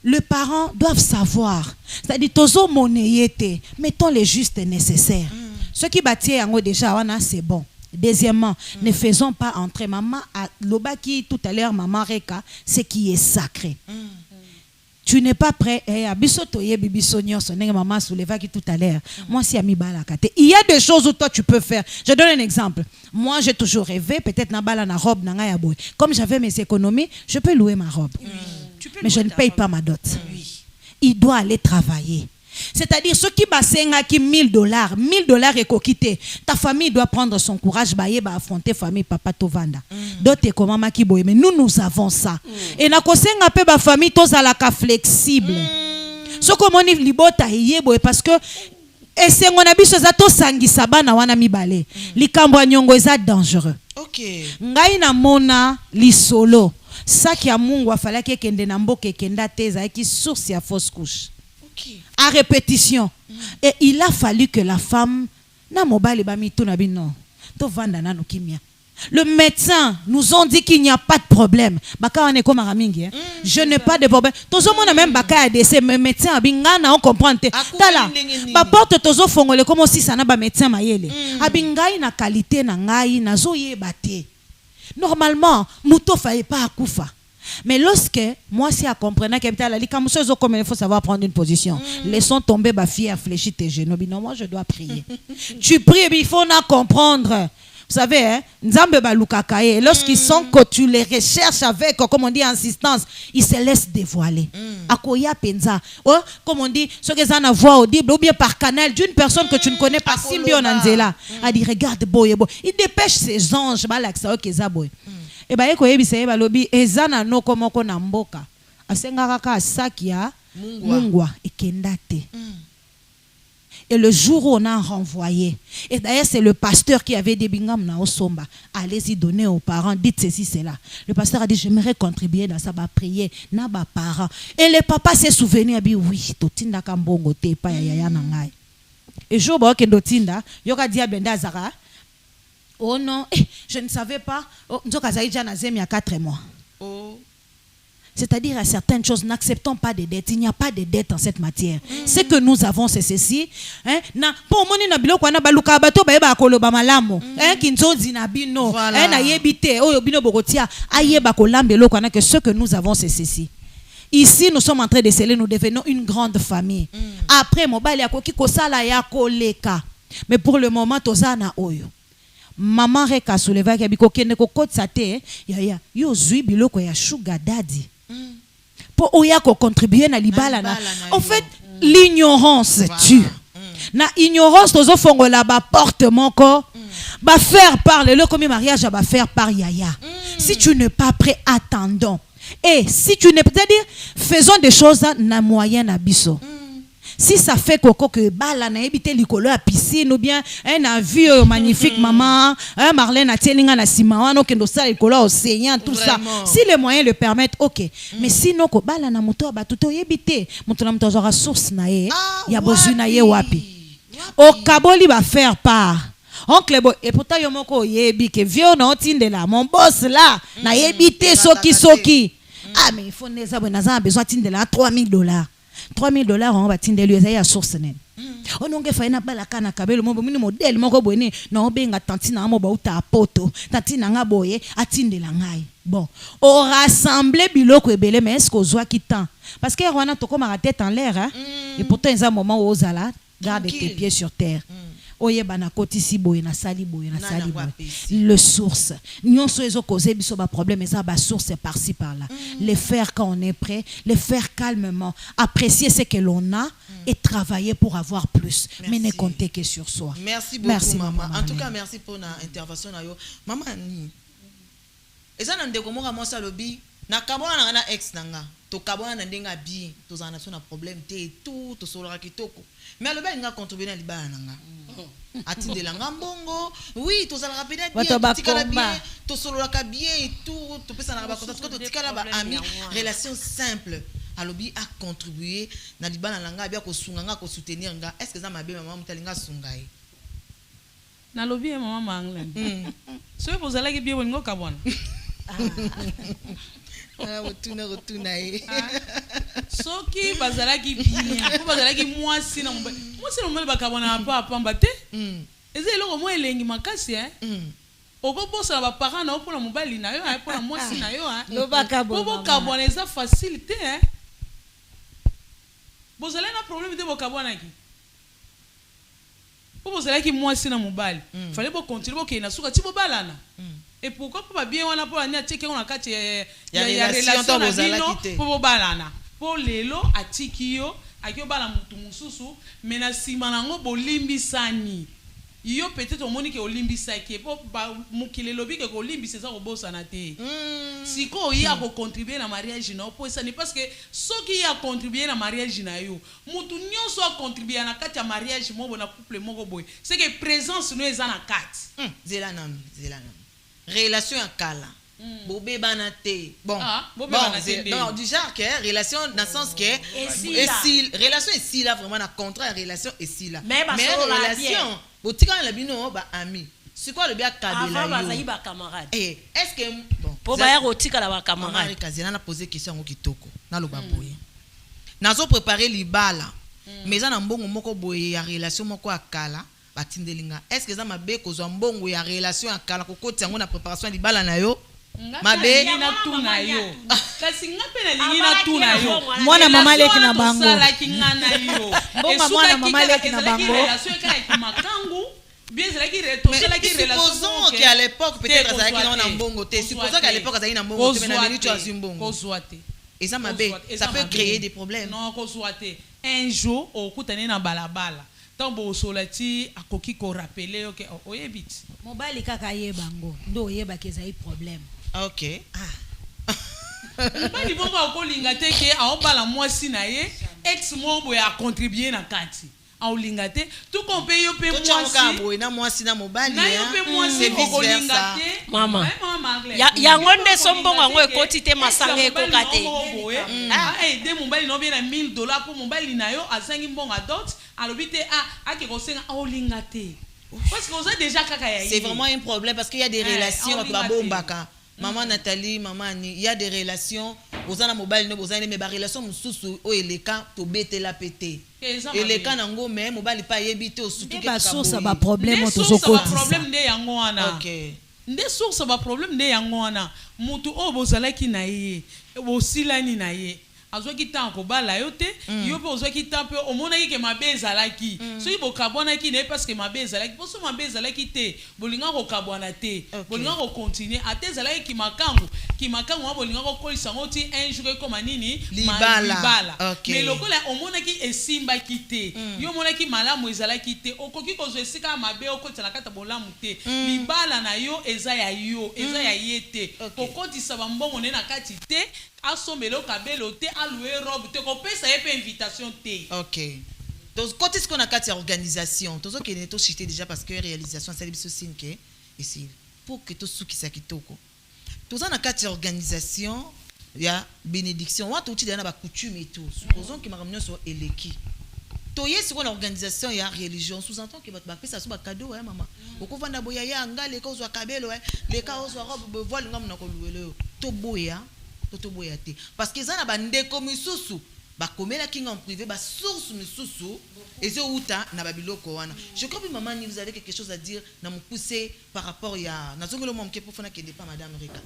les parents doivent savoir. C'est-à-dire tozo moneyete, mettons les justes nécessaires. Ce qui bâtit yango déjà wana c'est bon. Deuxièmement, ne faisons pas entrer maman à lobaki tout à l'heure maman reka ce qui est sacré. Tu n'es pas prêt abisoto ye bibiso nyonso ndenge maman souleva qui tout à l'heure. Moi si ami balaka te. Il y a des choses où toi tu peux faire. Je donne un exemple. Moi j'ai toujours rêvé peut-être na bala na robe na ya boy. Comme j'avais mes économies, je peux louer ma robe. Mais je ne paye pas ma dot. il doit aller travailler. C'est-à-dire, ceux qui basenga qui $1000 et kokite, ta famille doit prendre son courage, bah affronter famille papa tovanda. D'autres comment maki boye, mais nous avons ça. Et na kosenga pe ba famille tozalaka flexible. Ce comme on dit libota yé boye parce que et c'est mon abiso za to sangisa bana wana mibale. Likambo nyongo eza dangereux. OK. Ngai na mona lisolo. Ça qui a mungu afalaki kende na mboke kenda teza qui source ya fausse couche. À répétition. Et il a fallu que la femme na mobile bami to na bino to vanda na no kimia. Le médecin nous ont dit qu'il n'y a pas de problème. Baka on est comme Aramingi. Je n'ai pas de problème. Tozo mona même baka a décès mais médecin abingana on comprend te. Tala. Ba porte tozo fongole comme si ça na ba médecin mayele. Abingai na qualité na ngai na zo yebate. Normalement, muto fallait pas akufa. Mais lorsque moi si à comprendre comme il faut savoir prendre une position. Laissons tomber ma fille à fléchir tes genoux. Non, moi je dois prier. Tu pries et il faut en comprendre. Vous savez, hein, Nzambe balukakaye, lorsqu'ils sont que tu les recherches avec, comme on dit, insistance, ils se laissent dévoiler. Akoya penza. Oh, comme on dit, ce que ça n'a voix audible, ou bien par canal d'une personne que tu ne connais pas, Simbio Nanzela. A dit, regarde, boy, boy. Il dépêche ses anges, balaksa, ok, ça, boy. Et bien, il lobi ezana no komoko na mboka. Asengaka ka sakia mungwa et kendate. Et le jour où on a renvoyé, et d'ailleurs c'est le pasteur qui avait des bingam na osomba, allez-y donner aux parents, dites ceci, cela. Le pasteur a dit, j'aimerais contribuer dans ça, prier, na ba parents. Et le papa s'est souvenu, a dit, oui, totinda kambongo te pa ya na ngai. Et jour ba kendotinda, yoka dia benda zara. Oh non, je ne savais pas. Oh, il y a 4 mois. Oh. C'est-à-dire à certaines choses, n'acceptons pas de dettes. Il n'y a pas de dettes en cette matière. Ce que nous avons, c'est ceci. Na pour moni na biloko na baluka bato ba yeba koloba malamu. Kinzo zinabino. Na yebite oyo bino bokotia ayeba kolambe loko na que ce que nous avons, c'est ceci. Ici, nous sommes en train de sceller, nous devenons une grande famille. Après, mobile yakoki kosala yakoleka. Mais pour le moment, tozana oyo. Maman reka souleva ki abiko kene ko kotsa te ya yo zui biloko ya sugar daddy. Pour oya ko contribuer na libala na. En fait, l'ignorance tue. Na ignorance tozo fongola ba porte moko. Ba faire parler le comme mariage ba faire par yaya. Si tu n'es pas prêt, attendons. Et si tu n'es pas, c'est-à-dire faisons des choses na moyen na biso. Si ça fait que bala na ebité likolo à piscine ou bien un avion magnifique maman, Marlène a tielinga na sima no kendo sa likolo océan tout ça. Si les moyens le permettent, OK. Mais sinon ko bala na moto ba tuto yebité, moto na moto zora source na ye, ya bozu na ye wapi. O kaboli va faire part. Oncle bo et pourtant yo moko yebi que vieux na otindela mon boss là na yebité soki. Ah mais il faut neza benaza besoin tindela $3000. $3000 on va tindela lui ya source nen. On onge fa ina bala kana kabelo mo mini modèle moko boni na obenga tantina mo ba uta poto tantina nga boye atindela ngai. Bon, au rassembler biloko ebele mais est-ce qu'on zoa qui temps parce que on a to comme la tête en l'air hein et pourtant il y a un moment où ozala garde tes pieds sur terre. Oye bana kotisi boye na sali boye na sali boye le source nyonso ezo causer biso ba problème ça ba source par-ci par-là les faire quand on est prêt les faire calmement apprécier ce que l'on a et travailler pour avoir plus mais ne compter que sur soi. Merci beaucoup maman. En tout cas merci pour na intervention na yo maman ni eza na ndeko moka mosa lobi na kabona na ex nanga to kabona na ndenga bien to zana so na problème te tout to solora kitoko mais le nga contribuer na libala nanga atinde la ngambongo oui to zala rapide bien tikala bien to solora bien et tout to pesa na ba contact to tikala ba ami relation simple alobi a contribuer na libala nanga bien ko sunga nga ko soutenir nga est-ce que ça m'a bien maman mutalinga sungai na lobi maman manglen so vous allez que bien ngo kabona retourna soki bazalaki bien ko bazalaki mwasi na mobali bakabona pa pamba te eza eloko mo elengi makasi okobosa na baparent na opona mobali na yo opona mwasi na yo bokabona eza facile te bozala na problème te bokabonaki po bozalaki mwasi na mobali fallait bokontinue bokende na suka ti bobalana. Et pourquoi pas bien on a pas ni checker on a kati ya relation na bino pour balana po lelo atiki yo akio bala mutu mususu mais na sima nango bolimbisani yo peut-être omoni ke olimbisaki po mukile lobi ke kolimbisa za kobosana te siko ya ko contribuer na mariage na po ça n'est parce que soki ya contribuer na mariage na yo mutu nyonso a contribuer na kati ya mariage mo na couple moko boy c'est que présence no eza na kati zela nam relation ya kala bobebana te bon non du genre que relation dans le sens que relation ici là vraiment na contrat relation ici là mais relation botika la bino ba ami c'est quoi le bien kabela avant bazali ba camarade est-ce que bon po ba ya rotika la ba camarade kazela na poser question ngo kitoko na loba boye nazo préparer libala mais za na mbongo moko boye ya relation moko akala batindelinga est-ce que za mabe kozwa mbongo ya relation akala kokoti yango na préparation libala na yo mabe na tuna yo kasi ngape na lingi na tuna yo mwana mama leki na bango sala kingana yo mbongo mwana mama leki na bango relation ka makangu bien c'est là qui retourne qui relation supposons qu'à l'époque peut-être ça qui na mbongo te supposons qu'à l'époque ça na mbongo te mais na minute azu mbongo kozwate et ça mabe ça peut créer des problèmes non kozwate un jour okutane na balabala tambo solati akoki ko rappeler OK oyebit mobali kaka yebango ndo yeba keza yi problème. OK. Mbali bongo akolinga te ke aobala mwasi na ye ex mombo ya contribuer na kati aolinga te tout compte yo pe mwasi na mwasi na mobali na yo pe mwasi akolinga te mama yango nde sombongo yango ekoti te masanga ekoka te de mobali no bien na $1000 pour mobali na yo azangi mbongo adot alobi te ake kosenga aolinga te parce que on a déjà kaka ya c'est vraiment un problème parce qu'il y a des relations ba bombaka maman Nathalie maman Annie il y a des relations ozana mobile no ozana mais ba relation mususu o eleka to betela pété eleka nango mais mobile pa yebite osutu ke source ba problème to zokoti problème nde yango wana OK nde source ba problème nde yango wana mutu o bozalaki na ye bosilani na ye azwaki temps kobala yo te yo pe ozwaki temps pe omonaki ke mabe ezalaki soki bokabwanaki ne parce que mabe ezalaki poso mabe ezalaki te bolinga kokabwana te bolinga kocontinue ate ezalaki kimakangu wa bolinga kokolisa ngo ti un jour ekoma nini libala mais lokola omonaki esimbaki te yo omonaki malamu ezalaki te okoki kozwa esika mabe okotisa na kata bolamu te libala na yo eza ya yo eza ya ye te kokotisa bambongo ne na kati te asomelo kabelo te aloué robe te ko pesa ye pe invitation te. OK. Donc quand est-ce qu'on a quatre organisation tozo ke neto cité déjà parce que réalisation ça biso sinke ici pour que to suki sakitoko. Tozo na quatre organisation ya bénédiction watu uti na ba coutume et tout. Supposons que makamnyo so eleki. Toye si na organisation ya religion sous-entend que ba pesa so ba cadeau ya mama. Okovanda boya ya ngale ko zo kabelo le ka zo robe voile ngam na ko luelo. To boya totoboyate parce que ça na bande comme misusu ba komela kinga en privé ba source misusu ezo uta na babiloko wana je crois que maman ni vous avez quelque chose à dire na me pousser par rapport ya na zongelo mo mke pofona ke pas madame Rika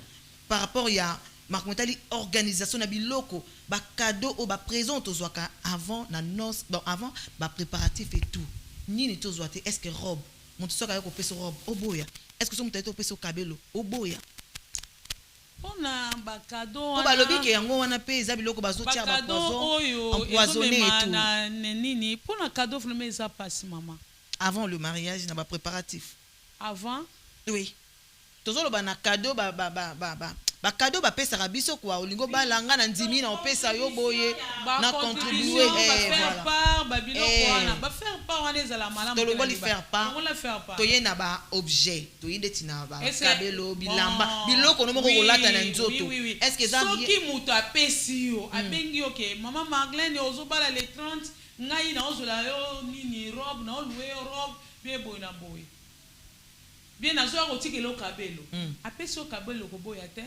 par rapport ya marcontali organisation na biloko ba cadeau ou ba présent tozwaka avant na noce bon avant ba préparatif et tout nini tozwate est-ce que robe mon tsoka ko peso robe oboya est-ce que so mutaito peso kabelo oboya ona bakado wana balobi ke yango wana pe eza biloko bazotia ba poison empoisonné et tout na nini pour na cadeau vraiment eza passe maman avant le mariage na ba préparatif avant oui tozolo ba na cadeau ba cadeau ba pesa rabiso kwa olingo balanga na ndimi na opesa yo boye na contribuer voilà part babiloko wana ba faire part wana ezala malamu to loboli faire part to ye na ba objet to yinde tina ba kabelo bilamba biloko no moko kolata na nzoto est-ce que ça soki muto apesi yo abengi yo ke mama Magdalene ozobala le 30 ngai na ozola yo nini robe na loué robe bien boy na boy bien na zo rotikelo kabelo apesi yo kabelo ko boya te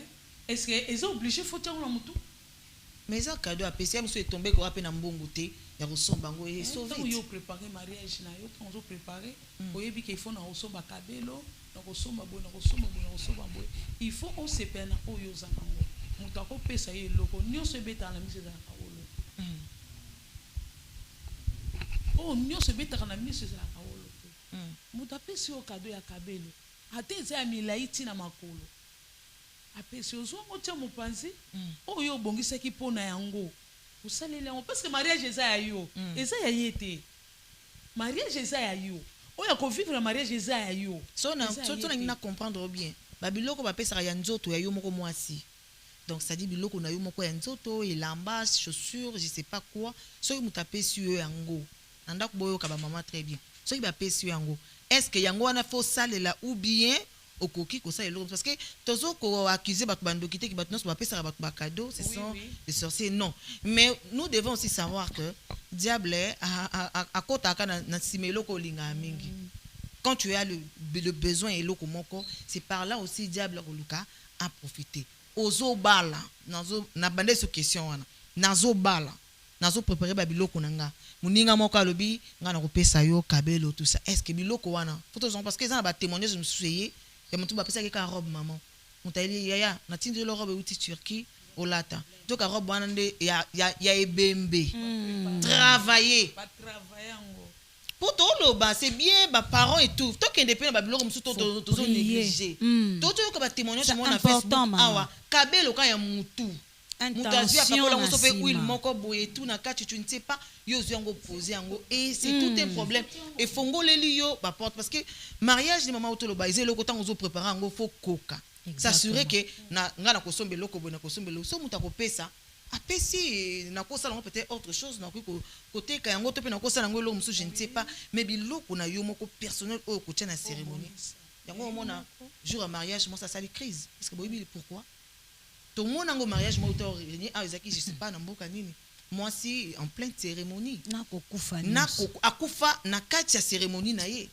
est-ce que ils sont obligés faut tirer la moto mais ça cadeau à PC monsieur est tombé ko apena mbongo te ya resomba ngo et sauver yo préparer mariage na yo on zo préparer oyebi qu'il faut na resomba kabelo na resomba bo na resomba bo il faut on se pena o yo za ngo muta ko pesa ye loko nyonso beta na mise za kaolo oh nyonso beta na mise za kaolo muta pesa yo cadeau ya kabelo ate za milaiti na makolo apesi ozongo tia mopanzi oyo obongisaki pona yango osalela yango parce que mariage eza ya yo eza ya ye te mariage eza ya yo oyo akovivre na mariage eza ya yo so nangi na comprendre bien babiloko bapesaka ya nzoto ya yo moko mwasi donc ça dit biloko na yo moko ya nzoto elamba chaussure je sais pas quoi soki moto apesi yo yango na ndako boyoka bamama très bien soki bapesi yo yango est-ce que yango wana fo salela ou bien okoki kosala eloko parce que tozo ko accuser bato bandoki te ki bato nyonso bapesaka bato bakado ce sont les sorciers non mais nous devons aussi savoir que diable akotaka na nsima eloko olinga mingi quand tu as le besoin eloko moko c'est par là aussi diable koluka a profiter ozo bala na bande sur question wana nazo bala nazo préparer ba biloko nanga muninga moko alobi nga na kopesa yo kabelo tout ça est-ce que biloko wana photos parce que ça na ba témoignage je me souviens ya mutu ba pesa ke ka robe maman mutali yaya na tindi lo robe uti Turquie olata donc ka robe wana nde ya ebembe travailler pour tout le bas c'est bien ba parents et tout tant qu'il dépend ba biloko musu to négliger tout que ba témoignage mon na Facebook awa kabelo ka ya mutu tout na kati tu ne sais pas yo yango poser yango et c'est tout un problème et fongo leli yo ba porte parce que mariage ni mama otolo ba ezelo ko tango zo préparer yango faut koka s'assurer que na ngana ko sombe loko bona ko sombe lo so muta ko pesa apesi na ko sala peut-être autre chose na ko côté ka yango to pe na ko sala yango lo musu je ne sais pas mais biloko na yo moko personnel o ko tia na cérémonie yango mona jour à mariage moi ça sali crise parce que boyebi pourquoi tout le monde a un mariage, moi, je sais pas, moi, si en pleine cérémonie, akufa na katia cérémonie na ye.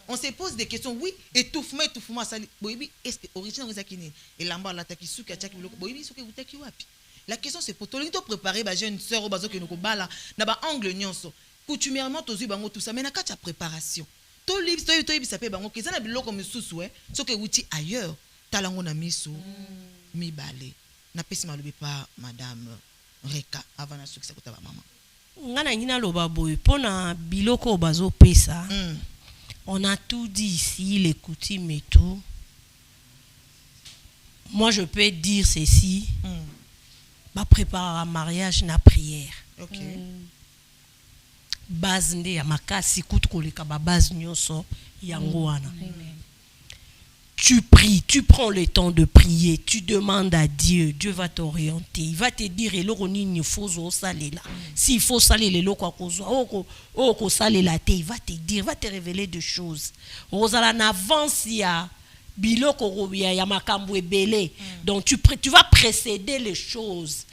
On se pose des questions, oui, étouffement, ça, est-ce que origine est et l'amba la takisu katia ki biloko, boyebi soki utaki wapi. La question c'est pour toi, tu préparer ba jeune sœur bazo ke noko bala na ba angle nyonso. Coutumièrement tozu bango tout ça, mais na katia préparation. To lips to ça pe bango keza na biloko misusu soki uti ailleurs, talango na miso mibale. Na pesi malobi pa madame Reka avant na succès kota ba maman ngana ngina loba boy pona biloko bazo pesa on a tout dit ici les coutumes et tout moi je peux dire ceci ba préparer un mariage na prière OK base nde ya makasi kutu koleka ba base nyonso yango wana tu pries, tu prends le temps de prier, tu demandes à Dieu, Dieu va t'orienter, il va te dire il faut saler là. S'il faut saler les locaux saler la terre, il va te dire, il va te révéler des choses. Rosala n'avance ya biloko ya makambo ebele. Donc tu vas précéder les choses.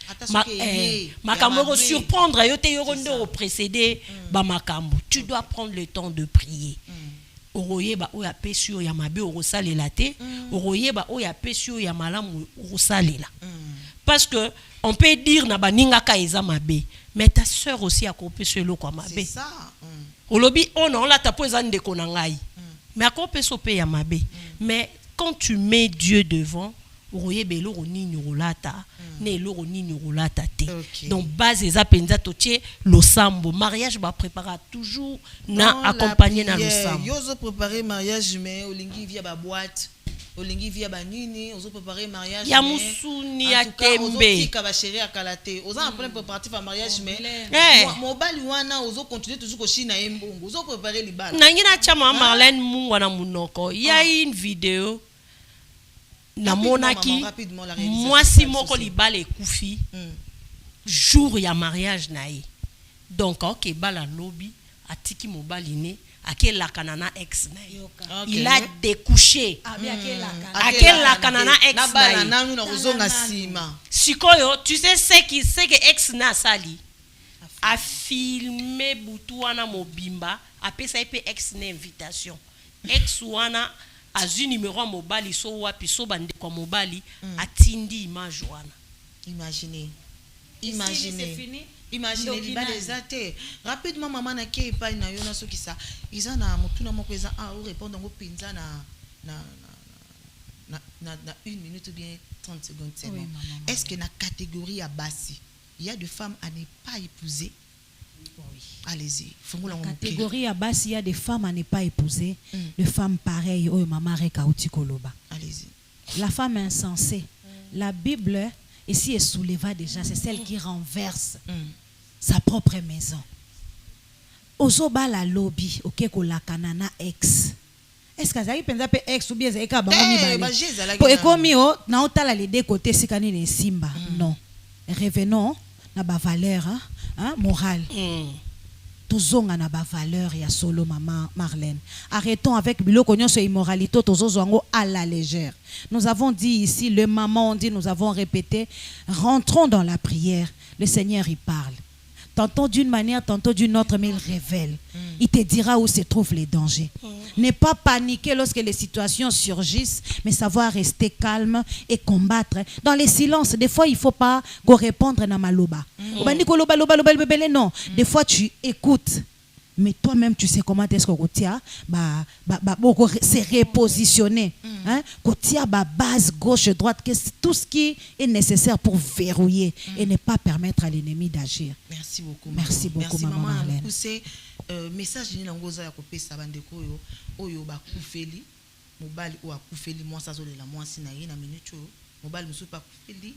Makambo surprendre yo te yorondo précéder ba makambo. Tu dois prendre le temps de prier. Oroyeba oya pesio ya mabe orosalela te oroyeba oya pesio ya malamu orosalela parce que on peut dire na baninga ka eza mabe mais ta sœur aussi a kopesio lo kwa mabe c'est ça olobi on la ta poza ndeko na ngai mais a kopeso pe ya mabe mais quand tu mets Dieu devant oroyeba eloko nini rolata ne eloko nini rolata te donc base eza penza totie losambo mariage ba prépara toujours na accompagner na losambo yo zo préparer mariage mais olingi via ba boîte olingi via ba nini ozo préparer mariage ya musuni ya tembe ozo tika ba chérie akalate ozo en plein préparatif à mariage mais mobali wana ozo continuer toujours ko china embongo ozo préparer libala na ngina chama Marlène Mungwa na munoko il y a une vidéo na monaki mwasi moko libala ekufi jour ya mariage na ye donc ok bala lobi atiki mobali ne akelaka na ex na ye il a découché akelaka na ex na ye na nanu ozonga sima sikoyo tu sais ce que ex na sali a filmé butu wana mobimba apesa pe ex na invitation ex wana azui numéro mobali so wapi so bande kwa mobali atindi image wana imaginez libala ezate rapidement maman na ke pa na yo na soki sa iza na mutuna moko eza o répondre ngo pinza na 1 minute ou bien 30 secondes c'est bon. Est-ce que na catégorie ya basi il y a des femmes à ne pas épouser? Allez-y. Catégorie à base, il y a des femmes à ne pas épouser. Les femmes pareilles, oh maman Reka Utikoloba. Allez-y. La femme insensée. La Bible Et si elle souleva déjà, c'est celle qui renverse sa propre maison. Ozoba la lobby, ok, ko la kanana ex. Est-ce que ça y pensa pe ex ou bien ça y ka bango mi pour ekomi o na otala les deux côtés sikani ne simba. Non. Revenons na ba valeur hein, morale. Tozonga na ba valeur ya solo maman Marlène. Arrêtons avec biloko nyonso immoralité tozozwango à la légère. Nous avons dit ici, le maman on dit, nous avons répété, rentrons dans la prière. Le Seigneur il parle. Tantôt d'une manière, tantôt d'une autre, mais il révèle. Il te dira où se trouvent les dangers. Ne pas paniquer lorsque les situations surgissent, mais savoir rester calme et combattre. Dans les silences, des fois, il ne faut pas répondre à maloba. Non, des fois, tu écoutes. Mais toi-même, tu sais comment est-ce que Kotia se repositionner. Kotia base gauche, droite, tout ce qui est nécessaire pour verrouiller et ne pas permettre à l'ennemi d'agir. Merci beaucoup. Merci beaucoup, maman Marlène. C'est message ni nangoza ya kopesa bandeko oyo ba kufeli mobali o akufeli moi ça zolela moi sina ye na minute mobali musu pa kufeli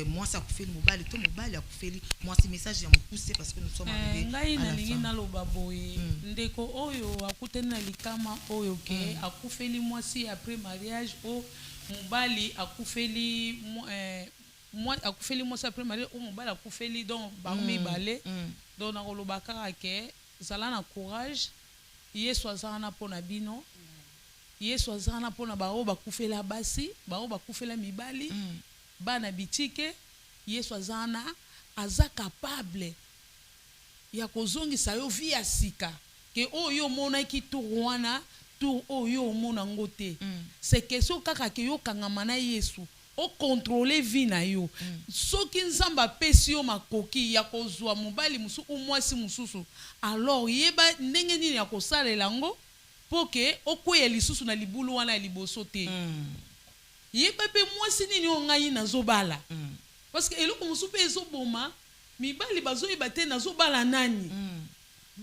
moi ça kufeli mobali to mobali akufeli moi ce message ya mokuse parce que nous sommes arrivés ngai na lingi na loba boye ndeko oyo akutena na likama oyo ke akufeli moi si après mariage o mobali akufeli moi akufeli moi après mariage o mobali akufeli donc ba mibale donc na loba kaka ke zala na courage yesu azana pona bino yesu azana pona bao bakufela basi bao bakufela mibali bana bitike yesu azana aza capable ya kozongisa yo via sika ke oyo mona ki tourwana tour oyo mona ngote c'est question kaka ke yo kangama na yesu o contrôler vie na yo soki nzamba pesi yo makoki ya kozwa mobali musu ou mwasi mususu alors yeba ndenge nini ya kosalela ngo poke okoya lisusu na libulu wana ya liboso te yeba pe mwasi nini o ngai nazobala parce que eloko musu pe ezoboma mibali bazoyeba te nazobala nani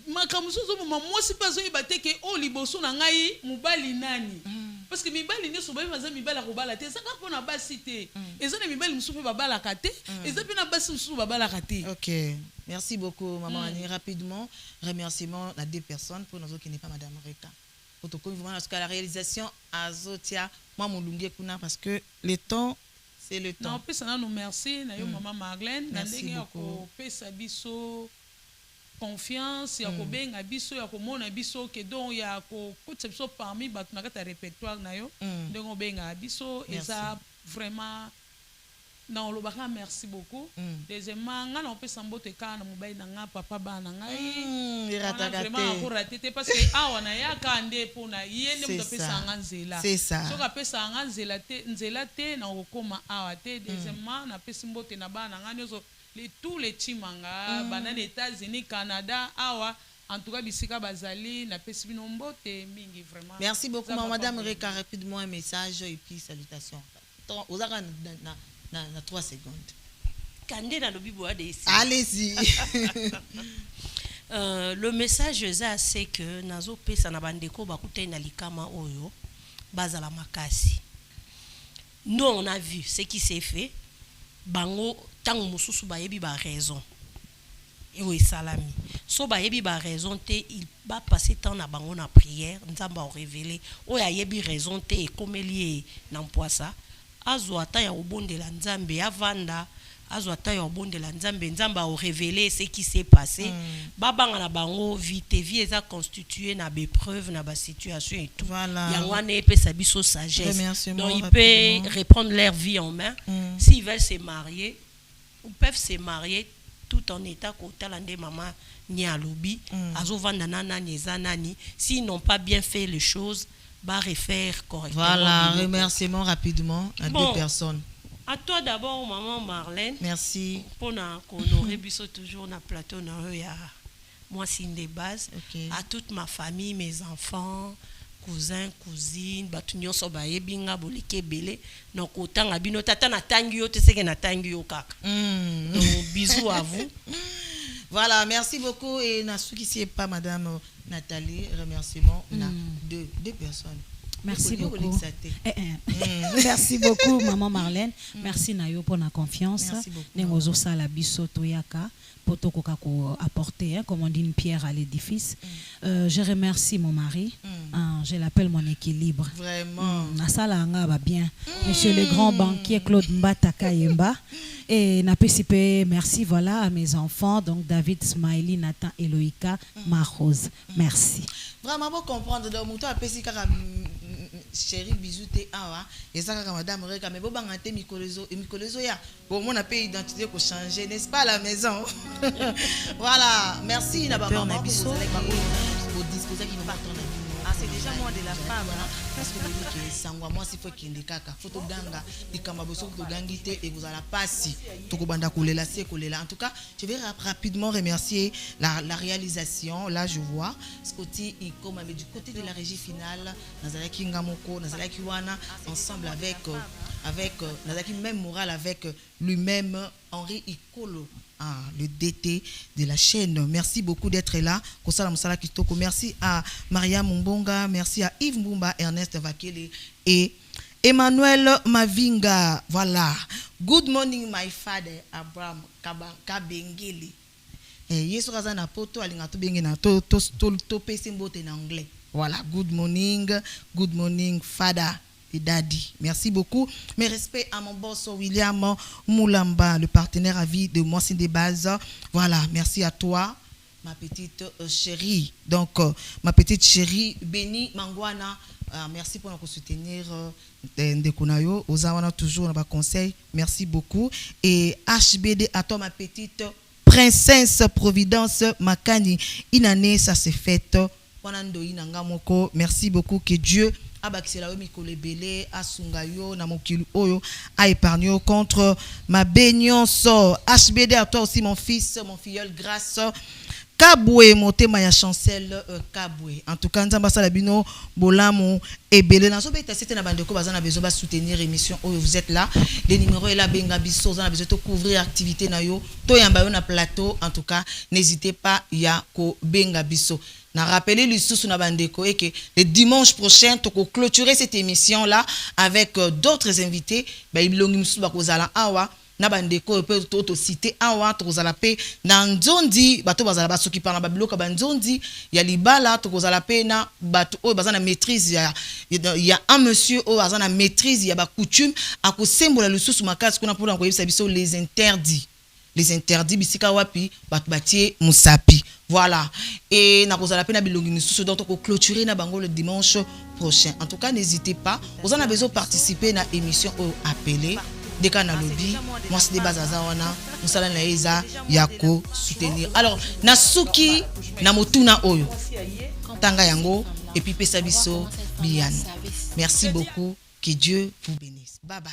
makambo mususu boma mwasi pe azoyeba te ke o liboso na ngai mobali nani parce que mibali nyonso baza mibali akobala te ezaka mpona basi te eza na mibali mosusu mpe babalaka te eza mpe na basi mosusu babalaka te. Ok, merci beaucoup maman Annie. Rapidement remerciement à deux personnes pour nous qui n'est pas madame Reka protocole vraiment parce que la réalisation azotia moi mon lungue kuna parce que le temps c'est le temps. Non pesa na nous merci na yo maman Marlène na ndenge ya ko pesa biso confiance ya ko benga biso ya ko mona biso ke donc ya ko kotse biso parmi bato na kata répertoire na yo ndenge benga biso eza vraiment na olobaka merci beaucoup. Deuxièmement nga na pesa mbote ka na mobali na nga papa bana ngai vraiment ko raté parce que awa na ya ka nde pona yende mto pesa nga nzela so ka pesa nga nzela te na okoma awa te. Deuxièmement na pesa mbote na bana nga nyozo tous les timanga banane États-Unis Canada awa en tout cas bisika bazali na pesa bino mbote mingi vraiment. Merci beaucoup madame Reka. Rapidement un message et puis salutations aux na 3 secondes. Allez-y. Le message c'est que nazo pesa na bandeko bakute na likama oyo bazala makasi. Nous on a vu ce qui s'est fait. Bango tango mususu bayebi ba raison. Oui salami. So bayebi ba raison te il va passer temps na bango na prière nzamba o révéler o ya yebi raison te e komeli na mpoasa. Azwata ya obondela nzambe avanda azwata ya obondela nzambe nzamba o révéler ce qui s'est passé babanga na bango vite vie eza constitué na épreuve na ba situation et tout yango ne peut sa biso sagesse donc il peut reprendre leur vie en main s'ils veulent se marier ou peuvent se marier tout en état kotala nde maman ni alobi azovanda nani eza nani s'ils n'ont pas bien fait les choses va refaire correctement. Voilà, remerciement rapidement à deux personnes. À toi d'abord, maman Marlène. Merci. Pour honorer biso toujours na plateau na ya moi signe de base. À toute ma famille, mes enfants, cousins, cousines, batu nyonso ba yebinga bolike belé na kotanga bino tata na tangi yo te seke na tangi yo kaka. Donc bisous à vous. Voilà, merci beaucoup et na souki si pas madame Nathalie, remerciement na deux personnes. Merci Yo, beaucoup. Olekisa te. Merci beaucoup, maman Marlène. Merci Nayo pour la confiance. Merci beaucoup. Nengozo sala biso toyaka poto koka ko apporter, comme on dit, une pierre à l'édifice. Je remercie mon mari. Je l'appelle mon équilibre. Vraiment. Nasala anga va bien. Monsieur le grand banquier Claude Mbata Kayemba. Et Napesipe, merci voilà à mes enfants, donc David, Smiley, Nathan, Eloïka, Marose. Merci. Vraiment, pour comprendre, donc, mouton a pesi kaka chéri bisou te awa, et ça kaka madame Reka, mais bon, bangate Mikolezo ya, pour mon appel identité pour changer, n'est-ce pas, à la maison? Voilà, merci, n'a pas maman, pour disposer qui va pas tourner. Ah, c'est déjà moi de la femme, hein? Parce que moi, s'il faut qu'il y ait des caca, photo ganga, des kamaboso, de gangité, et vous allez passer. En tout cas, je vais rapidement remercier la réalisation. Là, je vois Scotty et comme du côté de la régie finale, Nazalaki Ngamoko, Nazalaki Wana, ensemble avec Nazalaki même moral avec lui-même, Henri Ikolo. Le DT de la chaîne. Merci beaucoup d'être là. Merci à Maria Mumbonga, merci à Yves Mbumba, Ernest Vakele et Emmanuel Mavinga. Voilà. Good morning, my father, Abraham Kabengeli. Yesu na poto alingato bengena to pesimbote en anglais. Voilà. Good morning, father. Et Daddy. Merci beaucoup. Mes respects à mon boss William Moulamba, le partenaire à vie de Moissin des Bases. Voilà, merci à toi, ma petite chérie. Donc, ma petite chérie, Béni Mangwana, merci pour nous soutenir. Ndekunayo, Ozawana toujours dans conseil. Merci beaucoup. Et HBD, à toi, ma petite princesse Providence Makani. Inane, ça s'est fait. Merci beaucoup. Que Dieu abakisela mikolo belé asungayo na mokili oyo a épargné contre ma bénionce. HBD à toi aussi mon fils, mon filleul grâce Kaboué motema ya chancel Kaboué. En tout cas nzamba sala bino bolamu ebele na so beta c'était na bandeko bazana besoin ba soutenir émission oyo vous êtes là. Les numéros est là benga biso za na besoin de couvrir activité na yo to yamba yo na plateau. En tout cas n'hésitez pas ya ko benga biso. Na rappeler le sous na bandeko et que le dimanche prochain to ko clôturer cette émission là avec d'autres invités ba ibilongi musu ba kozala awa na bandeko pe to cité awa to kozala pe na nzondi bato bazala ba soki parla ba biloka ba nzondi ya libala to kozala pe na bato o bazana maîtrise ya un monsieur o bazana maîtrise ya ba coutume akosembola le sous makasi kuna pour ko yebisa biso les interdits bisika wapi bato batie musapi. Voilà. Et na kozala pe na bilongi misusu donc ko clôturer na bango le dimanche prochain. En tout cas, n'hésitez pas. Vous en avez besoin de participer na émission appelée des canaux lobby. Moi c'est des bazaza wana. Musala na eza yako soutenir. Alors, nasuki na motuna oyo. Tanga yango et puis pesa biso bian. Merci beaucoup. Que Dieu vous bénisse. Bye bye.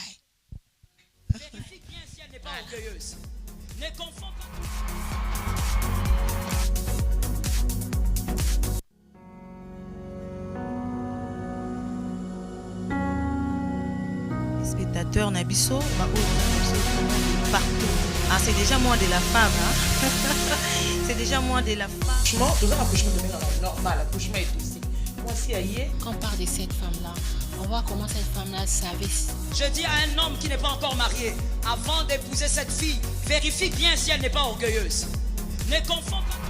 Vérifie bien si elle n'est pas orgueilleuse. Ne confonds pas. Spectateurs Nabiso, partout. Ah, c'est déjà moi de la femme. Hein? C'est déjà moi de la femme. Franchement, nous avons accouchement de normal, accouchement est aussi. Moi, si aïe. Quand on parle de cette femme-là, on voit comment cette femme-là savait. Je dis à un homme qui n'est pas encore marié, avant d'épouser cette fille, vérifie bien si elle n'est pas orgueilleuse. Ne confonds pas.